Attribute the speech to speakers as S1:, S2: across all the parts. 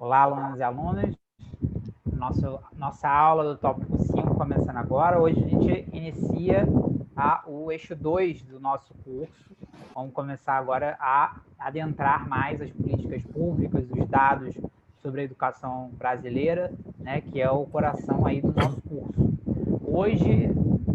S1: Olá, alunos e alunas. Nossa aula do tópico 5 começando agora. Hoje a gente inicia o eixo 2 do nosso curso. Vamos começar agora a adentrar mais as políticas públicas, os dados sobre a educação brasileira, né, que é o coração aí do nosso curso. Hoje,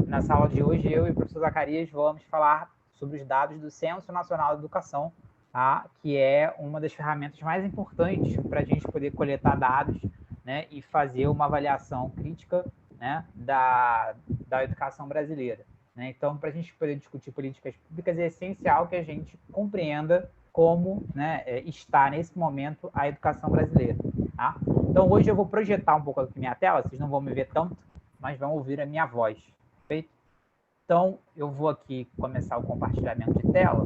S1: nessa aula de hoje, eu e o professor Zacarias vamos falar sobre os dados do Censo Nacional de Educação, tá? Que é uma das ferramentas mais importantes para a gente poder coletar dados, né, e fazer uma avaliação crítica, né, da educação brasileira. Né? Então, para a gente poder discutir políticas públicas, é essencial que a gente compreenda como, né, está nesse momento a educação brasileira. Tá? Então, hoje eu vou projetar um pouco aqui minha tela, vocês não vão me ver tanto, mas vão ouvir a minha voz. Perfeito? Então, eu vou aqui começar o compartilhamento de tela.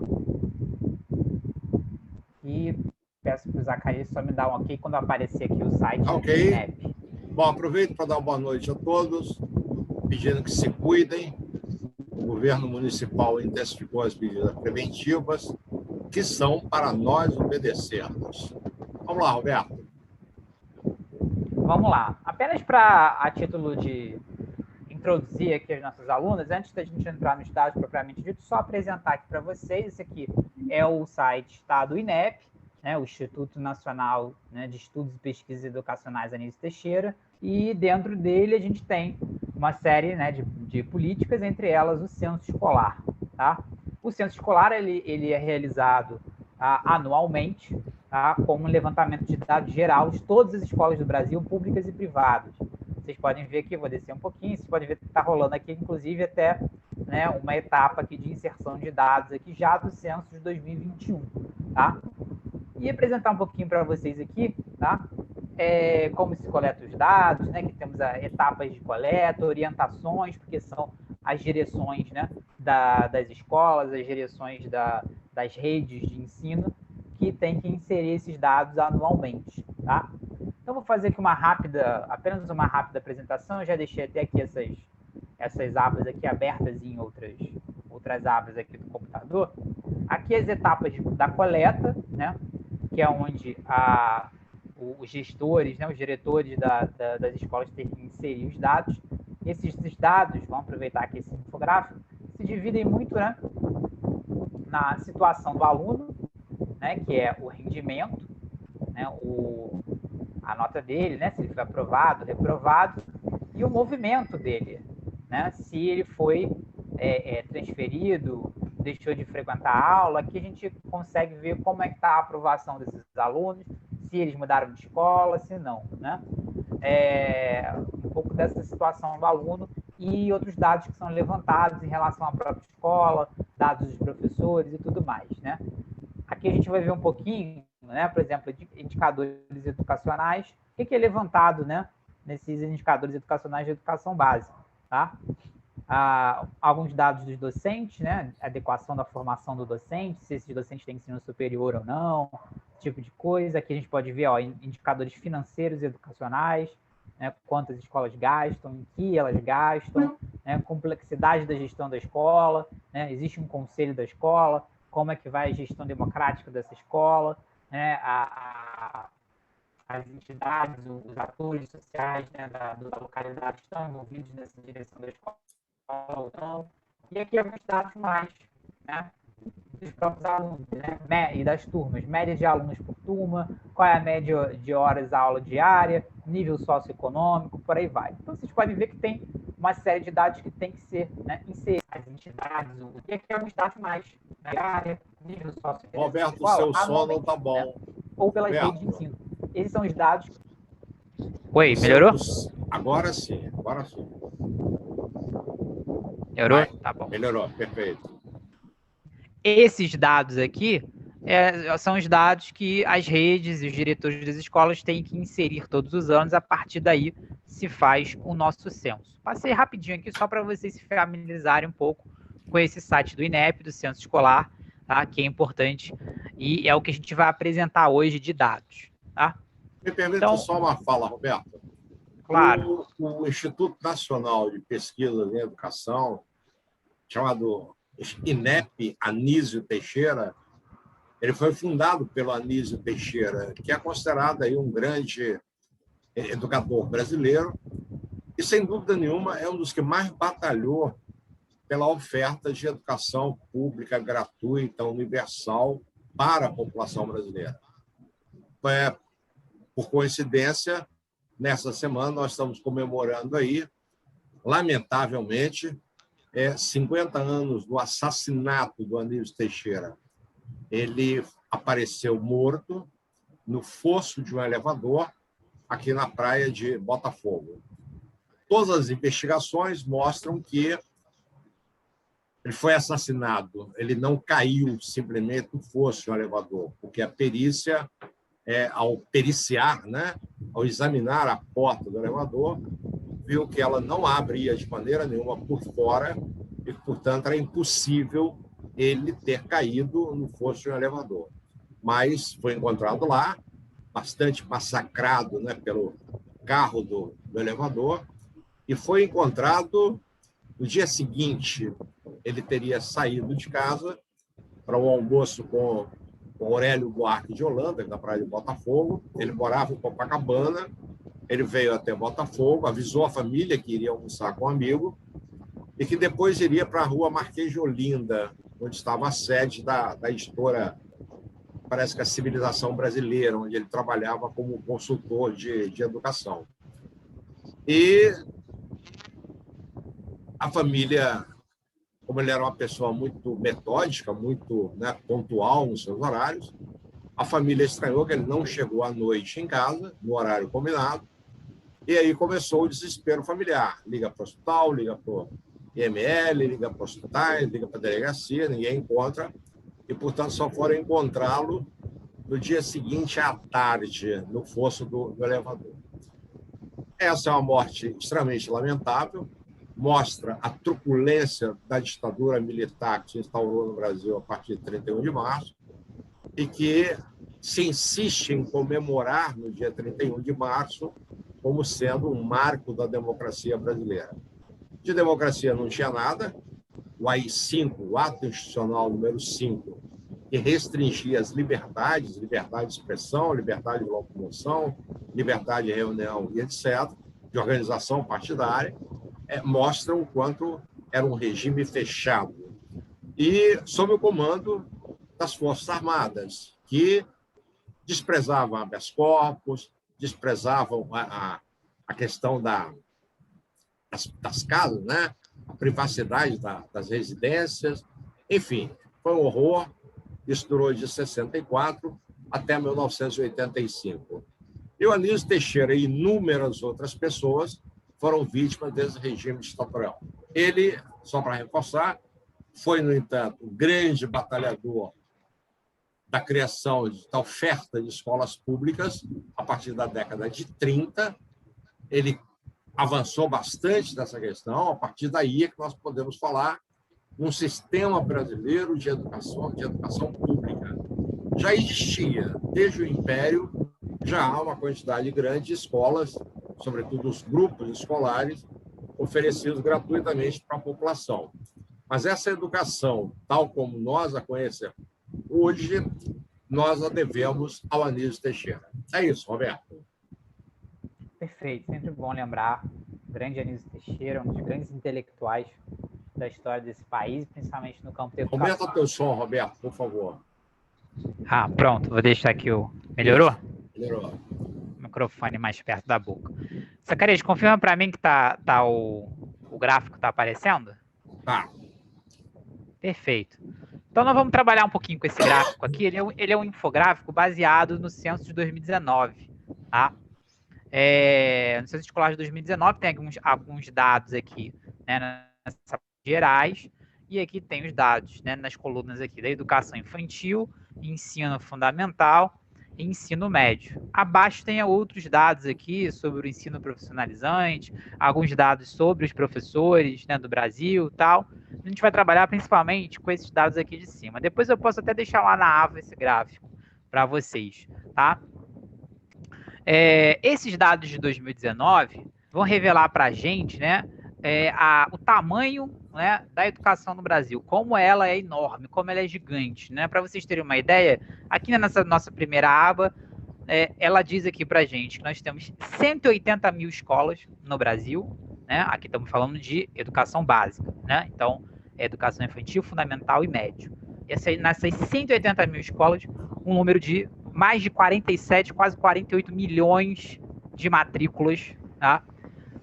S1: E peço para o Zacarias só me dar um ok quando aparecer aqui o site do INEP.
S2: Bom, aproveito para dar uma boa noite a todos, pedindo que se cuidem. O governo municipal intensificou as medidas preventivas, que são para nós obedecermos. Vamos lá, Roberto.
S1: Vamos lá. Apenas a título de introduzir aqui as nossas alunas, antes da gente entrar nos dados propriamente dito, só apresentar aqui para vocês, esse aqui é o site do INEP, né, o Instituto Nacional, né, de Estudos e Pesquisas Educacionais Anísio Teixeira, e dentro dele a gente tem uma série, né, de políticas, entre elas o censo escolar. Tá? O censo escolar ele é realizado anualmente, tá, como um levantamento de dados geral de todas as escolas do Brasil, públicas e privadas. Vocês podem ver aqui, vou descer um pouquinho, vocês podem ver que está rolando aqui, inclusive, até, né, uma etapa aqui de inserção de dados aqui já do censo de 2021, tá? E apresentar um pouquinho para vocês aqui, tá? Como se coleta os dados, né? Que temos etapas de coleta, orientações, porque são as direções, né, das escolas, as direções das redes de ensino, que tem que inserir esses dados anualmente, tá? Então, vou fazer aqui apenas uma rápida apresentação. Eu já deixei até aqui essas abas aqui abertas em outras abas aqui do computador. Aqui as etapas da coleta, né, que é onde os gestores, né, os diretores das escolas têm que inserir os dados. Esses dados, vamos aproveitar aqui esse infográfico, se dividem muito, né, na situação do aluno, né, que é o rendimento, né, a nota dele, né, se ele foi aprovado, reprovado, e o movimento dele, né, se ele foi transferido, deixou de frequentar a aula. Aqui a gente consegue ver como é que está a aprovação desses alunos, se eles mudaram de escola, se não, né? Um pouco dessa situação do aluno e outros dados que são levantados em relação à própria escola, dados dos professores e tudo mais, né? Aqui a gente vai ver um pouquinho, né, por exemplo, de indicadores educacionais. O que é levantado, né, nesses indicadores educacionais de educação básica, tá? Alguns dados dos docentes, né, adequação da formação do docente, se esse docente tem ensino superior ou não, esse tipo de coisa. Aqui a gente pode ver, ó, indicadores financeiros e educacionais, né, quantas escolas gastam, em que elas gastam, né, complexidade da gestão da escola, né, existe um conselho da escola, como é que vai a gestão democrática dessa escola, né, as entidades, os atores sociais, né, da localidade estão envolvidos nessa direção da escola ou não. E aqui alguns dados mais, né, dos próprios alunos, né, e das turmas, média de alunos por turma, qual é a média de horas aula diária, nível socioeconômico, por aí vai. Então, vocês podem ver que tem uma série de dados que tem que ser, né, inseridos. As entidades, e aqui alguns dados mais, né, diária, nível socioeconômico.
S2: Roberto, o seu som não está bom.
S1: Né, ou pelas redes de ensino. Esses são os dados.
S2: Oi, melhorou? Agora sim,
S1: Melhorou? Tá bom.
S2: Melhorou, perfeito.
S1: Esses dados aqui são os dados que as redes e os diretores das escolas têm que inserir todos os anos. A partir daí se faz o nosso censo. Passei rapidinho aqui só para vocês se familiarizarem um pouco com esse site do INEP, do Censo Escolar, tá? Que é importante e é o que a gente vai apresentar hoje de dados. Tá?
S2: Me permita só uma fala, Roberto.
S1: Claro.
S2: O Instituto Nacional de Pesquisas em Educação, chamado INEP Anísio Teixeira, Ele foi fundado pelo Anísio Teixeira, que é considerado aí um grande educador brasileiro e, sem dúvida nenhuma, é um dos que mais batalhou pela oferta de educação pública gratuita, universal, para a população brasileira. Por coincidência, nessa semana nós estamos comemorando aí, lamentavelmente, 50 anos do assassinato do Anísio Teixeira. Ele apareceu morto no fosso de um elevador aqui na praia de Botafogo. Todas as investigações mostram que ele foi assassinado, ele não caiu simplesmente no fosso de um elevador, porque a perícia, ao periciar, né, ao examinar a porta do elevador, viu que ela não abria de maneira nenhuma por fora e, portanto, era impossível ele ter caído no fosso de um elevador. Mas foi encontrado lá, bastante massacrado, né, pelo carro do elevador, e foi encontrado no dia seguinte. Ele teria saído de casa para um almoço com Aurélio Buarque de Holanda, da praia de Botafogo. Ele morava em Copacabana, ele veio até Botafogo, avisou a família que iria almoçar com um amigo e que depois iria para a rua Marquês de Olinda, onde estava a sede da editora, parece que a Civilização Brasileira, onde ele trabalhava como consultor de educação. E a família, como ele era uma pessoa muito metódica, muito, né, pontual nos seus horários, a família estranhou que ele não chegou à noite em casa, no horário combinado, e aí começou o desespero familiar. Liga para o hospital, liga para o IML, liga para os hospitais, liga para a delegacia, ninguém encontra, e, portanto, só foram encontrá-lo no dia seguinte à tarde, no fosso do elevador. Essa é uma morte extremamente lamentável, mostra a truculência da ditadura militar que se instaurou no Brasil a partir de 31 de março e que se insiste em comemorar no dia 31 de março como sendo um marco da democracia brasileira. De democracia não tinha nada. O AI-5, o Ato Institucional número 5, que restringia as liberdades, liberdade de expressão, liberdade de locomoção, liberdade de reunião e etc., de organização partidária, mostram o quanto era um regime fechado. E sob o comando das Forças Armadas, que desprezavam habeas corpus, desprezavam a questão das casas, né? A privacidade das residências, enfim, foi um horror. Isso durou de 64 até 1985. E o Anísio Teixeira e inúmeras outras pessoas foram vítimas desse regime ditatorial. Ele, só para reforçar, foi, no entanto, o grande batalhador da criação da oferta de escolas públicas a partir da década de 30. Ele avançou bastante nessa questão. A partir daí é que nós podemos falar num sistema brasileiro de educação pública. Já existia, desde o Império, já há uma quantidade grande de escolas, sobretudo os grupos escolares, oferecidos gratuitamente para a população. Mas essa educação, tal como nós a conhecemos hoje, nós a devemos ao Anísio Teixeira. É isso, Roberto.
S1: Perfeito, sempre bom lembrar o grande Anísio Teixeira, um dos grandes intelectuais da história desse país, principalmente no campo da educação.
S2: Aumenta teu som, Roberto, por favor.
S1: Pronto, vou deixar aqui o... Melhorou?
S2: Melhorou.
S1: O microfone mais perto da boca. Zacarias, confirma para mim que tá o gráfico está aparecendo?
S2: Tá.
S1: Perfeito. Então, nós vamos trabalhar um pouquinho com esse gráfico aqui. Ele é um infográfico baseado no censo de 2019. Tá? No censo escolar de 2019 tem alguns dados aqui, né, nas gerais, e aqui tem os dados, né, nas colunas aqui da educação infantil, ensino fundamental e ensino médio. Abaixo tem outros dados aqui sobre o ensino profissionalizante, alguns dados sobre os professores, né, do Brasil e tal. A gente vai trabalhar principalmente com esses dados aqui de cima. Depois eu posso até deixar lá na aba esse gráfico para vocês, tá? Esses dados de 2019 vão revelar para a gente, né, o tamanho né, da educação no Brasil, como ela é enorme, como ela é gigante, né? Para vocês terem uma ideia, aqui nessa nossa primeira aba, ela diz aqui para a gente que nós temos 180 mil escolas no Brasil, né? Aqui estamos falando de educação básica, né? Então, educação infantil, fundamental e médio. Nessas 180 mil escolas, um número de mais de 47, quase 48 milhões de matrículas, tá?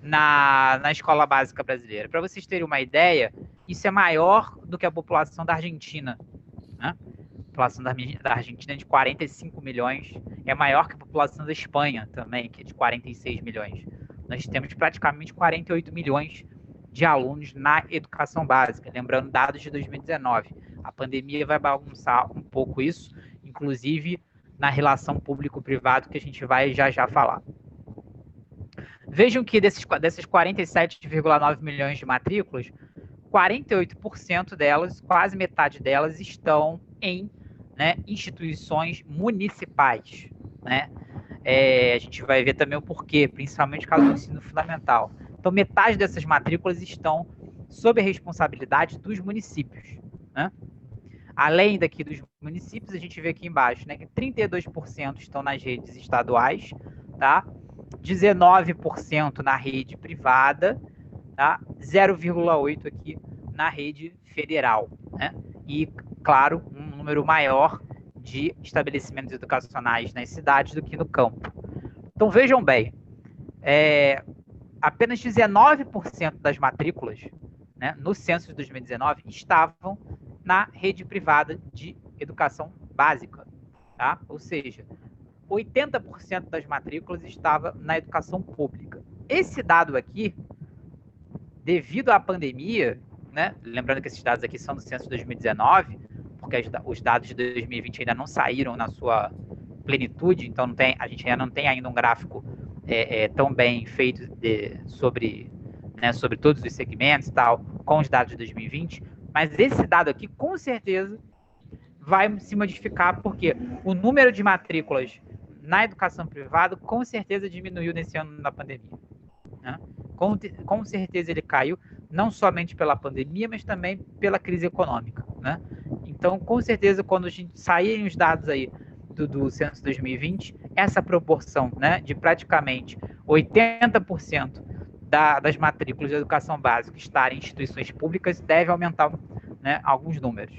S1: Na escola básica brasileira. Para vocês terem uma ideia, isso é maior do que a população da Argentina, né? A população da Argentina é de 45 milhões, é maior que a população da Espanha também, que é de 46 milhões. Nós temos praticamente 48 milhões de alunos na educação básica, lembrando dados de 2019. A pandemia vai bagunçar um pouco isso, inclusive na relação público-privado, que a gente vai já falar. Vejam que desses 47,9 milhões de matrículas, 48% delas, quase metade delas, estão em, né, instituições municipais, né? A gente vai ver também o porquê, principalmente no caso do ensino fundamental. Então, metade dessas matrículas estão sob a responsabilidade dos municípios, né? Além daqui dos municípios, a gente vê aqui embaixo, né, que 32% estão nas redes estaduais, tá? 19% na rede privada, tá? 0,8% aqui na rede federal, né? E, claro, um número maior de estabelecimentos educacionais nas cidades do que no campo. Então, vejam bem, apenas 19% das matrículas, né, no censo de 2019 estavam na rede privada de educação básica, tá? Ou seja, 80% das matrículas estava na educação pública. Esse dado aqui, devido à pandemia, né, lembrando que esses dados aqui são do censo de 2019, porque os dados de 2020 ainda não saíram na sua plenitude, então a gente ainda não tem ainda um gráfico tão bem feito sobre todos os segmentos e tal, com os dados de 2020, mas esse dado aqui, com certeza, vai se modificar, porque o número de matrículas na educação privada, com certeza, diminuiu nesse ano da pandemia, né? Com certeza ele caiu, não somente pela pandemia, mas também pela crise econômica, né? Então, com certeza, quando a gente saírem os dados aí do censo 2020, essa proporção, né, de praticamente 80% das matrículas de educação básica estarem em instituições públicas deve aumentar, né, alguns números.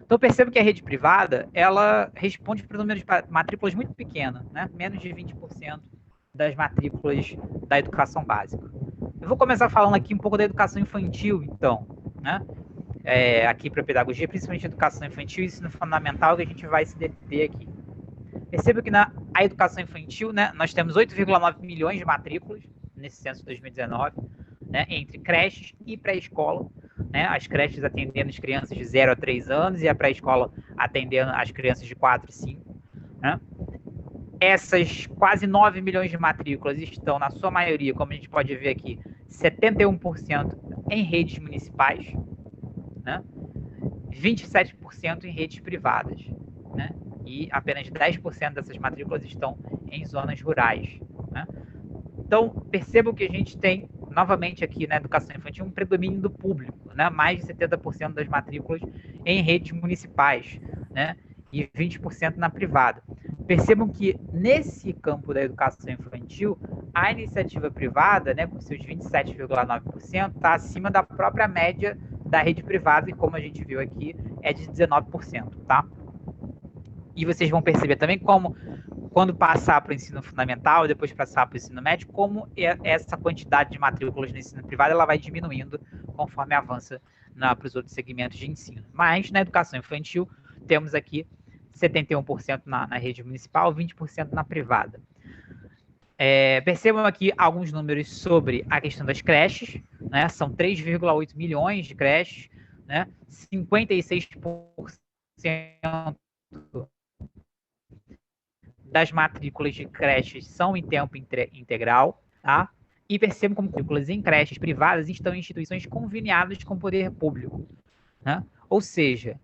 S1: Então, percebo que a rede privada, ela responde para números de matrículas muito pequenos, né? Menos de 20% das matrículas da educação básica. Eu vou começar falando aqui um pouco da educação infantil, então, né? Aqui para pedagogia, principalmente educação infantil e ensino fundamental, que a gente vai se deter aqui. Perceba que na educação infantil, né, nós temos 8,9 milhões de matrículas nesse censo de 2019, né, entre creches e pré-escola, né, as creches atendendo as crianças de 0 a 3 anos e a pré-escola atendendo as crianças de 4 e 5. Né? Essas quase 9 milhões de matrículas estão, na sua maioria, como a gente pode ver aqui, 71% em redes municipais, né? 27% em redes privadas, né? E apenas 10% dessas matrículas estão em zonas rurais, né? Então, percebam que a gente tem, novamente aqui na educação infantil, um predomínio do público, né? Mais de 70% das matrículas em redes municipais, né? E 20% na privada. Percebam que nesse campo da educação infantil, a iniciativa privada, né, com seus 27,9%, está acima da própria média da rede privada, e como a gente viu aqui, é de 19%, tá? E vocês vão perceber também como, quando passar para o ensino fundamental e depois passar para o ensino médio, como essa quantidade de matrículas no ensino privado ela vai diminuindo conforme avança para os outros segmentos de ensino. Mas na educação infantil, temos aqui 71% na rede municipal, 20% na privada. Percebam aqui alguns números sobre a questão das creches, né? São 3,8 milhões de creches, né? 56% das matrículas de creches são em tempo integral, tá? E percebam como matrículas em creches privadas estão em instituições conveniadas com o poder público, né? Ou seja,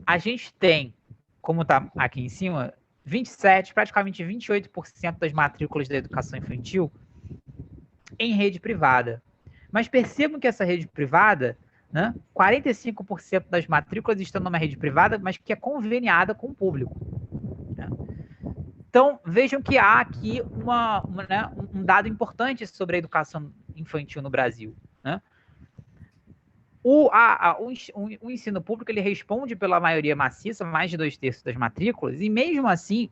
S1: a gente tem, como está aqui em cima, 27%, praticamente 28% das matrículas da educação infantil em rede privada. Mas percebam que essa rede privada, né, 45% das matrículas estão numa rede privada, mas que é conveniada com o público. Né? Então, vejam que há aqui né, um dado importante sobre a educação infantil no Brasil. Né? O ensino público ele responde pela maioria maciça, mais de 2/3 das matrículas, e mesmo assim,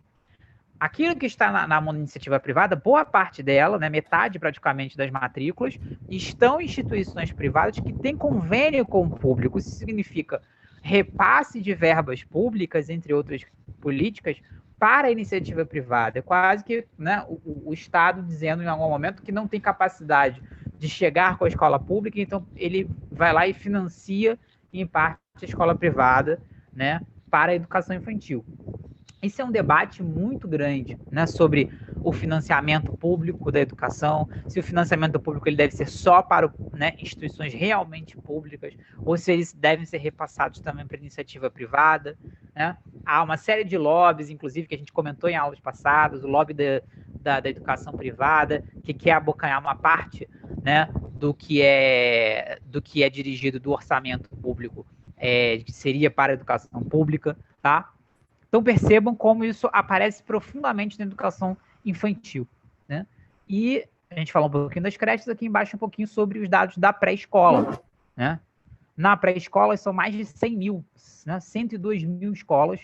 S1: aquilo que está na iniciativa privada, boa parte dela, né, metade praticamente das matrículas, estão em instituições privadas que têm convênio com o público. Isso significa repasse de verbas públicas, entre outras políticas, para a iniciativa privada. É quase que, né, o Estado dizendo em algum momento que não tem capacidade de chegar com a escola pública, então ele vai lá e financia, em parte, a escola privada, né, para a educação infantil. Isso é um debate muito grande, né, sobre o financiamento público da educação, se o financiamento público ele deve ser só para, né, instituições realmente públicas, ou se eles devem ser repassados também para iniciativa privada. Né? Há uma série de lobbies, inclusive, que a gente comentou em aulas passadas, o lobby da educação privada, que quer abocanhar uma parte, né, do que é dirigido do orçamento público, que seria para a educação pública, tá? Então, percebam como isso aparece profundamente na educação infantil. Né? E a gente falou um pouquinho das creches, aqui embaixo um pouquinho sobre os dados da pré-escola. Né? Na pré-escola, são mais de 100 mil, né? 102 mil escolas,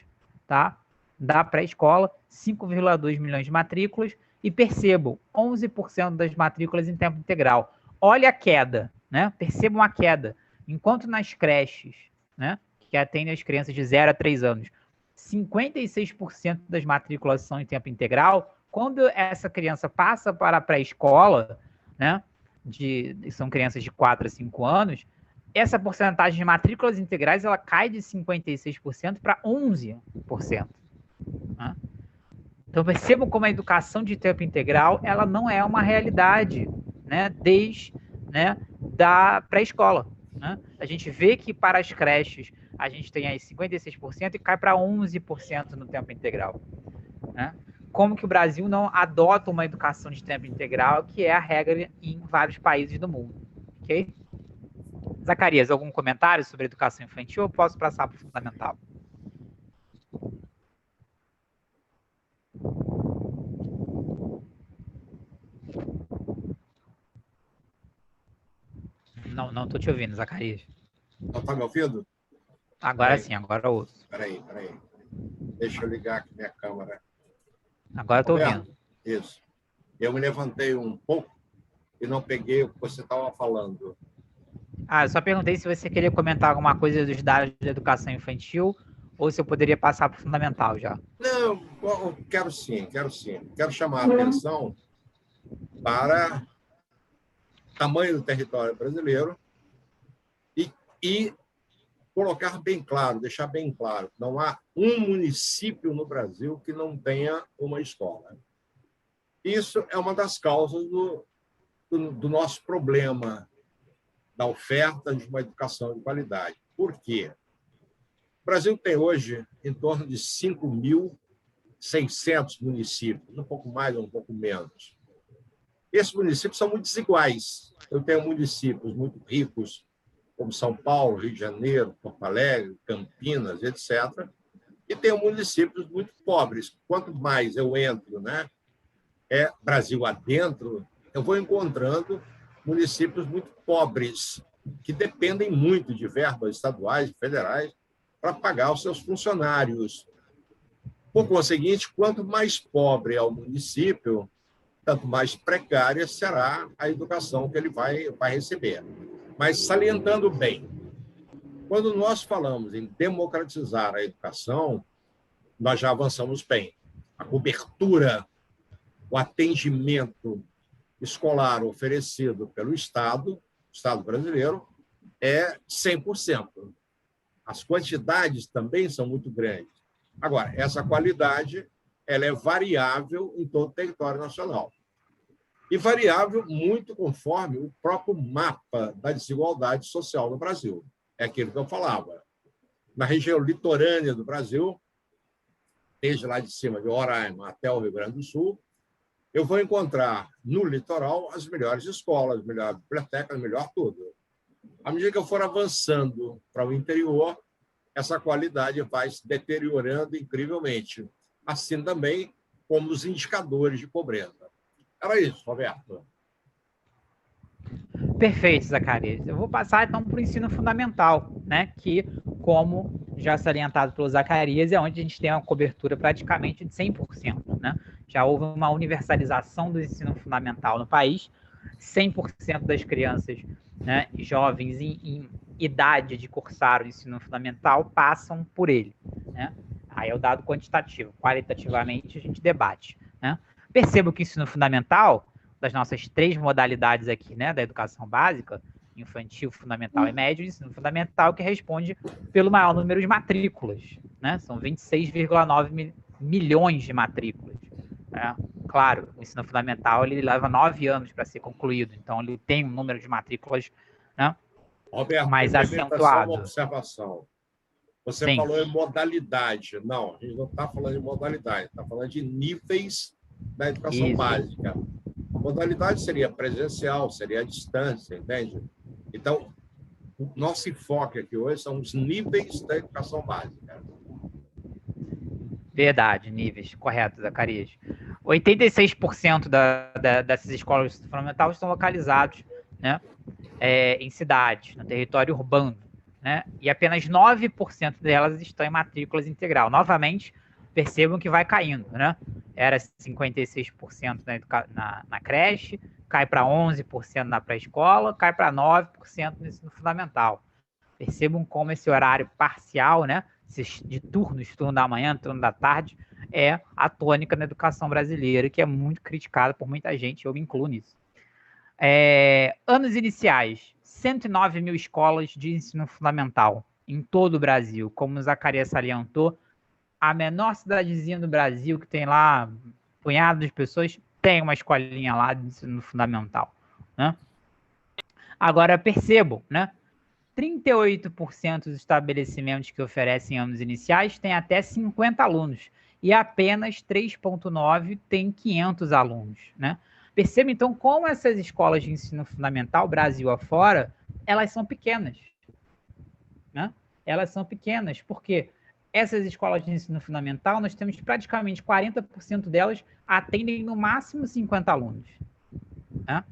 S1: tá? Da pré-escola, 5,2 milhões de matrículas, e percebam, 11% das matrículas em tempo integral. Olha a queda, né? Percebam a queda. Enquanto nas creches, né, que atendem as crianças de 0 a 3 anos, 56% das matrículas são em tempo integral. Quando essa criança passa para a pré-escola, né, são crianças de 4 a 5 anos, essa porcentagem de matrículas integrais ela cai de 56% para 11%. Né? Então percebam como a educação de tempo integral ela não é uma realidade, né, desde, né, da pré-escola. Né? A gente vê que para as creches a gente tem aí 56% e cai para 11% no tempo integral. Né? Como que o Brasil não adota uma educação de tempo integral, que é a regra em vários países do mundo. Ok? Zacarias, algum comentário sobre a educação infantil ou posso passar para o fundamental? Não estou te ouvindo, Zacarias.
S2: Não está me ouvindo?
S1: Agora sim, agora eu ouço.
S2: Peraí. Deixa eu ligar aqui minha câmera.
S1: Agora estou ouvindo.
S2: Isso. Eu me levantei um pouco e não peguei o que você estava falando.
S1: Eu só perguntei se você queria comentar alguma coisa dos dados da educação infantil ou se eu poderia passar para o fundamental já.
S2: Não, quero sim. Quero chamar a atenção para o tamanho do território brasileiro e colocar bem claro, deixar bem claro, não há um município no Brasil que não tenha uma escola. Isso é uma das causas do nosso problema da oferta de uma educação de qualidade. Por quê? O Brasil tem hoje em torno de 5.600 municípios, um pouco mais ou um pouco menos. Esses municípios são muito desiguais. Eu tenho municípios muito ricos, como São Paulo, Rio de Janeiro, Porto Alegre, Campinas, etc. E tenho municípios muito pobres. Quanto mais eu entro, né, Brasil adentro, eu vou encontrando municípios muito pobres, que dependem muito de verbas estaduais e federais para pagar os seus funcionários. Por conseguinte, quanto mais pobre é o município, tanto mais precária será a educação que ele vai receber. Mas salientando bem, quando nós falamos em democratizar a educação, nós já avançamos bem. A cobertura, o atendimento escolar oferecido pelo Estado brasileiro, é 100%. As quantidades também são muito grandes. Agora, essa qualidade ela é variável em todo o território nacional. E variável muito conforme o próprio mapa da desigualdade social no Brasil. É aquilo que eu falava. Na região litorânea do Brasil, desde lá de cima de Roraima até o Rio Grande do Sul, eu vou encontrar no litoral as melhores escolas, melhor biblioteca, melhor tudo. À medida que eu for avançando para o interior, essa qualidade vai se deteriorando incrivelmente. Assim também como os indicadores de pobreza. Era isso, Roberto.
S1: Perfeito, Zacarias. Eu vou passar, então, para o ensino fundamental, né? Que, como já salientado pelo Zacarias, é onde a gente tem uma cobertura praticamente de 100%, né? Já houve uma universalização do ensino fundamental no país. 100% das crianças, né, jovens em idade de cursar o ensino fundamental passam por ele, né? Aí é o dado quantitativo. Qualitativamente, a gente debate, né? Percebo que o ensino fundamental, das nossas 3 modalidades aqui, né, da educação básica, infantil, fundamental e médio, ensino fundamental, que responde pelo maior número de matrículas, né? São 26,9 milhões de matrículas. Né? Claro, o ensino fundamental ele leva 9 anos para ser concluído, então ele tem um número de matrículas, né,
S2: Roberto,
S1: mais acentuado.
S2: só uma observação. Você
S1: Sim.
S2: falou em modalidade. Não, a gente não está falando de modalidade, está falando de níveis da educação básica. A modalidade seria presencial, seria a distância, entende? Então, o nosso enfoque aqui hoje são os níveis da educação básica.
S1: Verdade, níveis, correto, Zacarias. 86% dessas escolas fundamentais estão localizados, né, em cidades, no território urbano, né, e apenas 9% delas estão em matrículas integral. Novamente, percebam que vai caindo, né? Era 56% na creche, cai para 11% na pré-escola, cai para 9% no ensino fundamental. Percebam como esse horário parcial, né, de turnos, turno da manhã, turno da tarde, é a tônica na educação brasileira, que é muito criticada por muita gente, eu me incluo nisso. Anos iniciais, 109 mil escolas de ensino fundamental em todo o Brasil. Como o Zacarias salientou, a menor cidadezinha do Brasil, que tem lá um punhado de pessoas, tem uma escolinha lá de ensino fundamental, né? Agora, percebam, né? 38% dos estabelecimentos que oferecem anos iniciais têm até 50 alunos e apenas 3,9% têm 500 alunos, né? Perceba, então, como essas escolas de ensino fundamental, Brasil afora, elas são pequenas, né? Elas são pequenas, porque essas escolas de ensino fundamental, nós temos praticamente 40% delas atendem no máximo 50 alunos, né?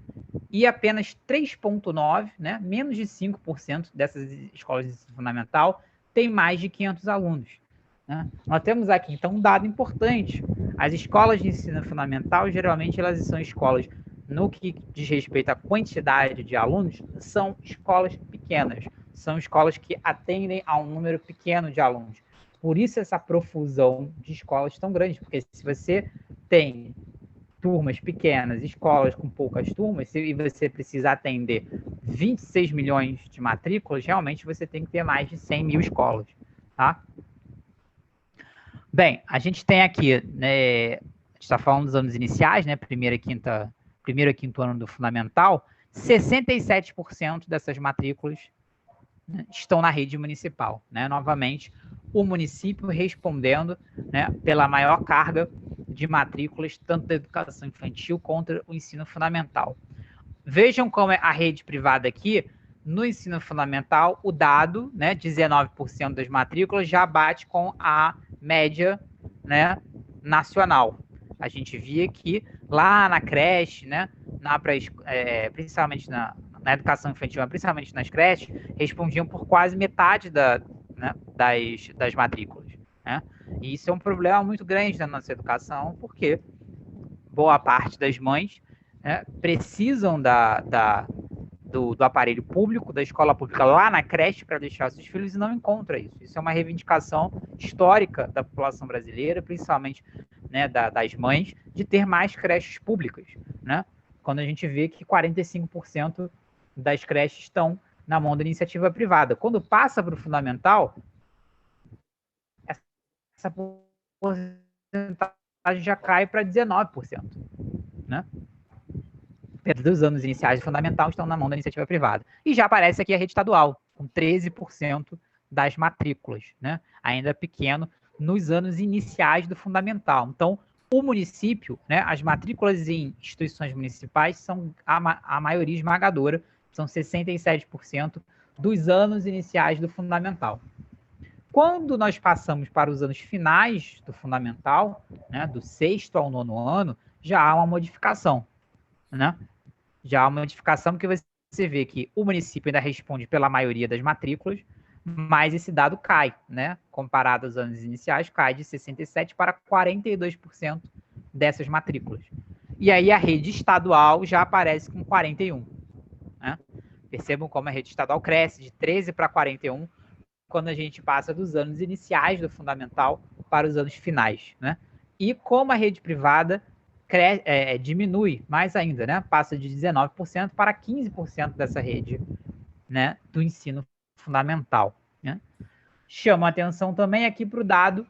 S1: E apenas 3,9%, né, menos de 5% dessas escolas de ensino fundamental tem mais de 500 alunos. Né? Nós temos aqui, então, um dado importante. As escolas de ensino fundamental, geralmente, elas são escolas, no que diz respeito à quantidade de alunos, são escolas pequenas. São escolas que atendem a um número pequeno de alunos. Por isso, essa profusão de escolas tão grande, porque se você tem turmas pequenas, escolas com poucas turmas, e você precisa atender 26 milhões de matrículas, realmente você tem que ter mais de 100 mil escolas, tá? Bem, a gente tem aqui, né, a gente está falando dos anos iniciais, né, primeiro e quinto ano do fundamental, 67% dessas matrículas, né, estão na rede municipal, né? Novamente, o município respondendo, né, pela maior carga de matrículas, tanto da educação infantil quanto o ensino fundamental. Vejam como é a rede privada aqui, no ensino fundamental, o dado, né, 19% das matrículas já bate com a média, né, nacional. A gente via que lá na creche, né, principalmente na educação infantil, principalmente nas creches, respondiam por quase metade né, das matrículas. Né? E isso é um problema muito grande na nossa educação, porque boa parte das mães, né, precisam do aparelho público, da escola pública lá na creche para deixar seus filhos e não encontra isso. Isso é uma reivindicação histórica da população brasileira, principalmente, né, das mães, de ter mais creches públicas, né? Quando a gente vê que 45% das creches estão na mão da iniciativa privada. Quando passa para o fundamental, essa porcentagem já cai para 19%, né? Dos anos iniciais do fundamental estão na mão da iniciativa privada. E já aparece aqui a rede estadual, com 13% das matrículas, né? Ainda pequeno nos anos iniciais do fundamental. Então, O município, né, as matrículas em instituições municipais são a maioria esmagadora, são 67% dos anos iniciais do fundamental. Quando nós passamos para os anos finais do fundamental, né, do 6º ao 9º ano, já há uma modificação, né? Já há uma modificação porque você vê que o município ainda responde pela maioria das matrículas, mas esse dado cai, né? Comparado aos anos iniciais, cai de 67% para 42% dessas matrículas. E aí a rede estadual já aparece com 41%. Né? Percebam como a rede estadual cresce de 13 para 41 quando a gente passa dos anos iniciais do fundamental para os anos finais. Né? E como a rede privada diminui mais ainda, né? Passa de 19% para 15% dessa rede, né, do ensino fundamental. Né? Chama a atenção também aqui para o dado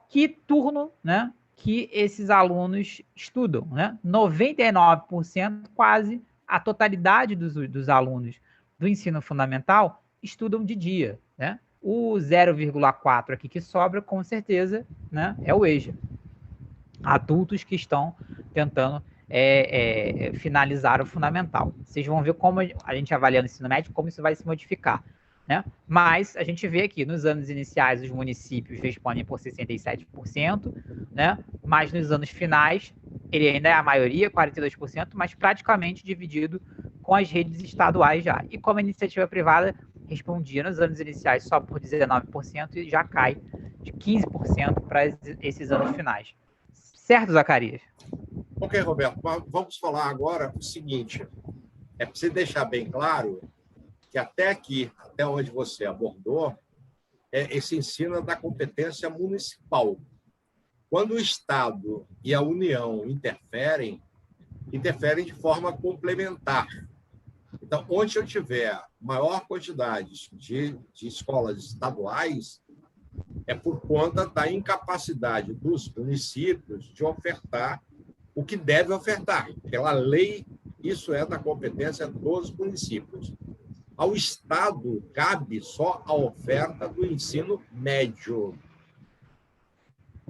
S1: que turno, né, que esses alunos estudam. Né? 99%, quase a totalidade dos alunos do ensino fundamental estudam de dia. Né? O 0,4 aqui que sobra, com certeza, né, é o EJA. Adultos que estão tentando finalizar o fundamental. Vocês vão ver como a gente avalia no ensino médio, como isso vai se modificar. Né? Mas a gente vê aqui, nos anos iniciais, os municípios respondem por 67%, né? Mas nos anos finais, ele ainda é a maioria, 42%, mas praticamente dividido com as redes estaduais já. E como a iniciativa privada respondia nos anos iniciais só por 19% e já cai de 15% para esses anos finais. Certo, Zacarias?
S2: Ok, Roberto, vamos falar agora o seguinte, é para você deixar bem claro que até aqui, até onde você abordou, esse ensino é da competência municipal. Quando o Estado e a União interferem de forma complementar. Então, onde eu tiver maior quantidade de escolas estaduais, é por conta da incapacidade dos municípios de ofertar o que deve ofertar. Pela lei, isso é da competência dos municípios. Ao Estado cabe só a oferta do ensino médio.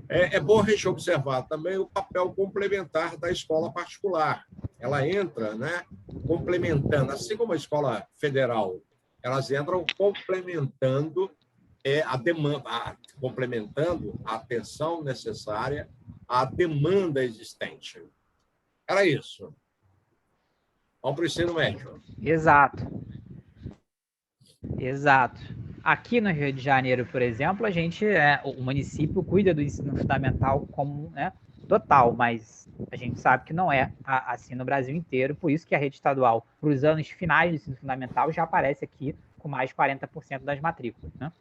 S2: É bom a gente observar também o papel complementar da escola particular. Ela entra, né, complementando, assim como a escola federal, elas entram complementando a demanda, complementando a atenção necessária à demanda existente. Era isso. Vamos para o ensino médio.
S1: Exato. Exato. Aqui no Rio de Janeiro, por exemplo, a gente, o município cuida do ensino fundamental como, né, total, mas a gente sabe que não é assim no Brasil inteiro, por isso que a rede estadual, para os anos finais do ensino fundamental, já aparece aqui com mais de 40% das matrículas. Né?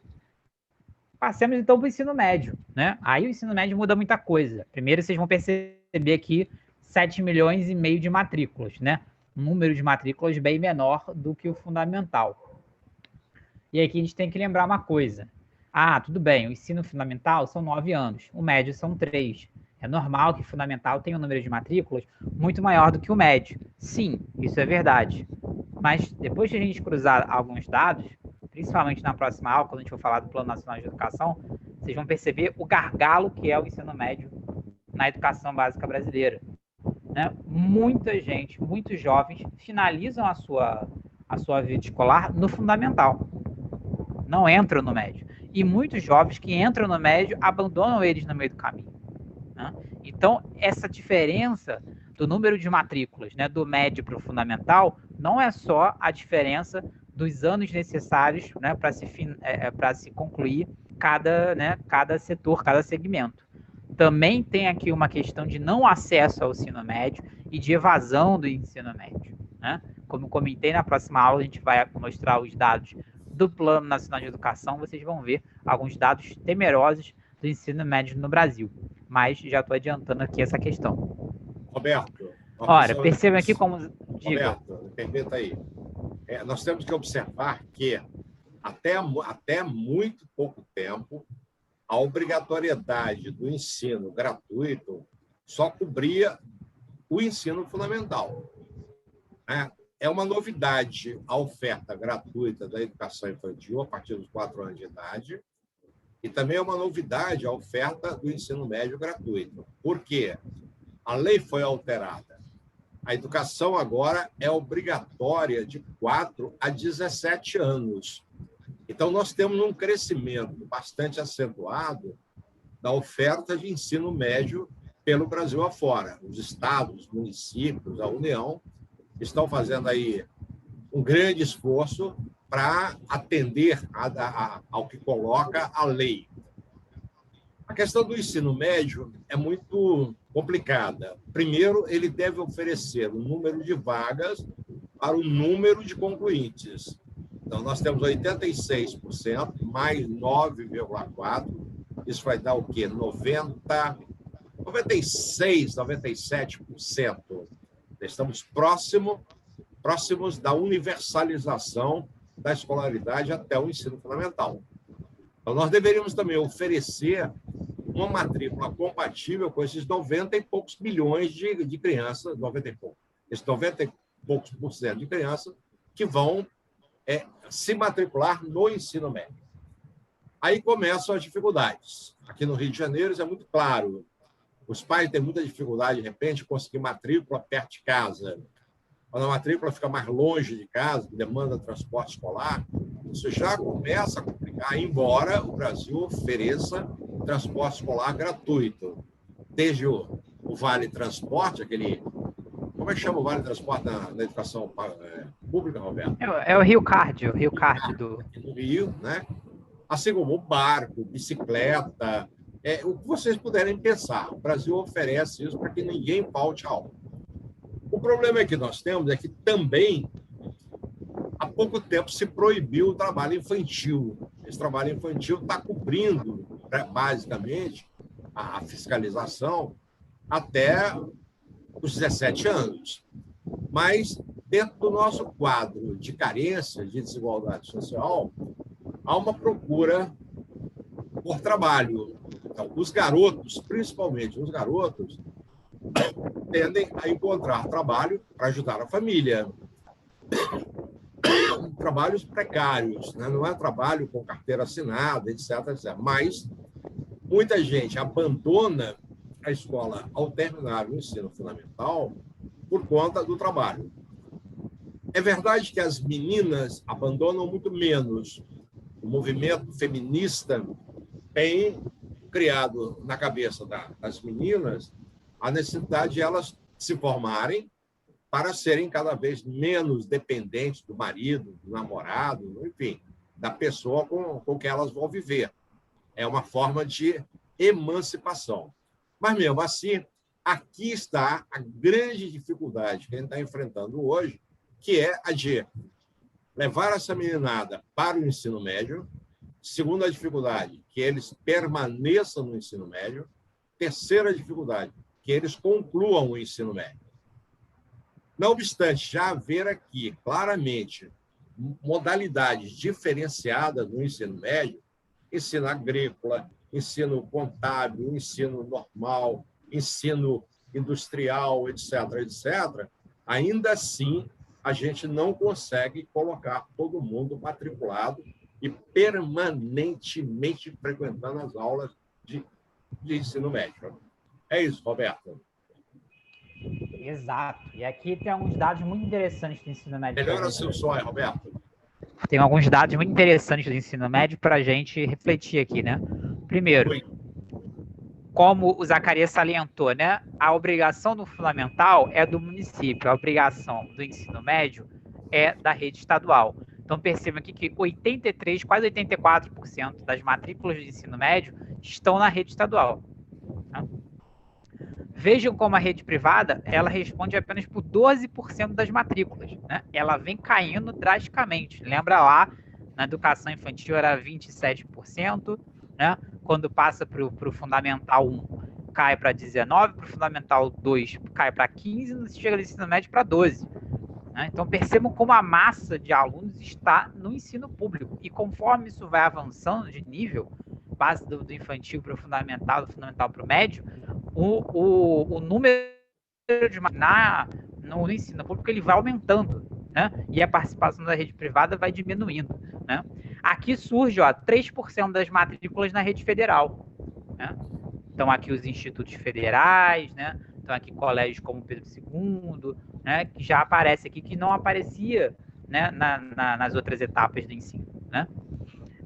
S1: Passemos então para o ensino médio. Né? Aí o ensino médio muda muita coisa. Primeiro, vocês vão perceber aqui 7,5 milhões de matrículas, né? Um número de matrículas bem menor do que o fundamental. E aqui a gente tem que lembrar uma coisa. Ah, tudo bem, o ensino fundamental são 9 anos, o médio são 3. É normal que o fundamental tenha um número de matrículas muito maior do que o médio. Sim, isso é verdade. Mas depois de a gente cruzar alguns dados, principalmente na próxima aula, quando a gente for falar do Plano Nacional de Educação, vocês vão perceber o gargalo que é o ensino médio na educação básica brasileira. Né? Muita gente, muitos jovens finalizam a sua vida escolar no fundamental. Não entram no médio. E muitos jovens que entram no médio abandonam eles no meio do caminho. Né? Então, essa diferença do número de matrículas, né, do médio para o fundamental, não é só a diferença dos anos necessários, né, para se concluir cada setor, cada segmento. Também tem aqui uma questão de não acesso ao ensino médio e de evasão do ensino médio. Né? Como comentei, na próxima aula a gente vai mostrar os dados do Plano Nacional de Educação, vocês vão ver alguns dados temerosos do ensino médio no Brasil. Mas já estou adiantando aqui essa questão.
S2: Roberto.
S1: Ora, perceba aqui como... Diga.
S2: Roberto, permita aí. Nós temos que observar que, até muito pouco tempo, a obrigatoriedade do ensino gratuito só cobria o ensino fundamental. É uma novidade a oferta gratuita da educação infantil a partir dos 4 anos de idade, E também é uma novidade a oferta do ensino médio gratuito. Por quê? A lei foi alterada. A educação agora é obrigatória de 4 a 17 anos. Então, nós temos um crescimento bastante acentuado da oferta de ensino médio pelo Brasil afora. Os estados, os municípios, a União estão fazendo aí um grande esforço para atender ao que coloca a lei. A questão do ensino médio é muito complicada. Primeiro, ele deve oferecer um número de vagas para o número de concluintes. Então, nós temos 86%, mais 9,4%. Isso vai dar o quê? 96%, 97%. Estamos próximos da universalização da escolaridade até o ensino fundamental. Então, nós deveríamos também oferecer uma matrícula compatível com esses 90 e poucos milhões de crianças, 90 e poucos, esses 90 e poucos por cento de crianças que vão se matricular no ensino médio. Aí começam as dificuldades. Aqui no Rio de Janeiro, isso é muito claro. Os pais têm muita dificuldade, de repente, de conseguir matrícula perto de casa. Quando a matrícula fica mais longe de casa, demanda transporte escolar, isso já começa a complicar, embora o Brasil ofereça transporte escolar gratuito. Desde o Vale Transporte, aquele... Como é que chama o Vale Transporte na educação pública, Roberto?
S1: É o Rio Card, do...
S2: Aqui no Rio, né? Assim como barco, bicicleta, o que vocês puderem pensar. O Brasil oferece isso para que ninguém falte a aula. O problema que nós temos é que também, há pouco tempo, se proibiu o trabalho infantil. Esse trabalho infantil está cobrindo, basicamente, a fiscalização até os 17 anos. Mas, dentro do nosso quadro de carência, de desigualdade social, há uma procura por trabalho. Então, os garotos, principalmente os garotos, tendem a encontrar trabalho para ajudar a família. Trabalhos precários, né? Não é trabalho com carteira assinada, etc, etc. Mas muita gente abandona a escola ao terminar o ensino fundamental por conta do trabalho. É verdade que as meninas abandonam muito menos. O movimento feminista tem criado na cabeça das meninas a necessidade de elas se formarem para serem cada vez menos dependentes do marido, do namorado, enfim, da pessoa com que elas vão viver. É uma forma de emancipação. Mas, mesmo assim, aqui está a grande dificuldade que a gente está enfrentando hoje, que é a de levar essa meninada para o ensino médio. Segunda dificuldade, que eles permaneçam no ensino médio. Terceira dificuldade, que eles concluam o ensino médio. Não obstante já haver aqui, claramente, modalidades diferenciadas no ensino médio, ensino agrícola, ensino contábil, ensino normal, ensino industrial, etc., etc., ainda assim a gente não consegue colocar todo mundo matriculado e permanentemente frequentando as aulas de ensino médio. É isso, Roberto.
S1: Exato. E aqui tem alguns dados muito interessantes do ensino médio.
S2: Melhora seu som aí, Roberto.
S1: Tem alguns dados muito interessantes do ensino médio para a gente refletir aqui, né? Primeiro, como o Zacarias salientou, né? A obrigação do fundamental é do município, a obrigação do ensino médio é da rede estadual. Então, percebam aqui que 83%, quase 84% das matrículas do ensino médio estão na rede estadual. Tá? Vejam como a rede privada, ela responde apenas por 12% das matrículas, né? Ela vem caindo drasticamente. Lembra lá, na educação infantil era 27%, né? Quando passa para o Fundamental 1, cai para 19%, para o Fundamental 2 cai para 15%, e chega no ensino médio para 12%. Né? Então, percebam como a massa de alunos está no ensino público. E conforme isso vai avançando de nível, base do infantil para o fundamental, do fundamental para o médio, o número de no ensino público ele vai aumentando, né? E a participação da rede privada vai diminuindo. né? Aqui surge, ó, 3% das matrículas na rede federal, né? Então, aqui os institutos federais, né? Então, aqui colégios como Pedro II, né? Que já aparece aqui, que não aparecia, né? Nas outras etapas do ensino, né?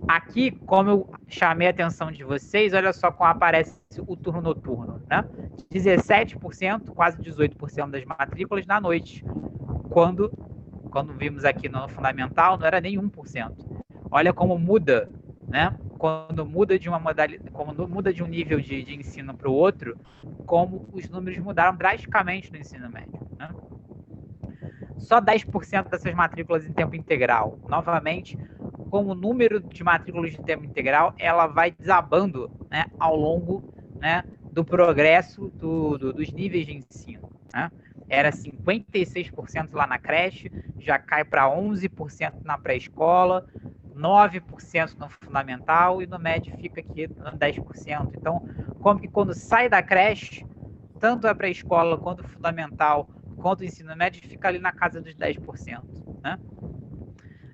S1: Aqui, como eu chamei a atenção de vocês, olha só como aparece o turno noturno, né? 17%, quase 18% das matrículas na noite. Quando vimos aqui no fundamental, não era nem 1%. Olha como muda, né? Quando muda de uma modalidade, quando muda de um nível de ensino para o outro, como os números mudaram drasticamente no ensino médio, né? Só 10% dessas matrículas em tempo integral. Novamente, como o número de matrículas de tempo integral, ela vai desabando, né, ao longo, né, do progresso dos níveis de ensino, né? Era 56% lá na creche, já cai para 11% na pré-escola, 9% no fundamental e no médio fica aqui no 10%. Então, como que quando sai da creche, tanto a pré-escola quanto o fundamental, quanto o ensino médio, fica ali na casa dos 10%, né?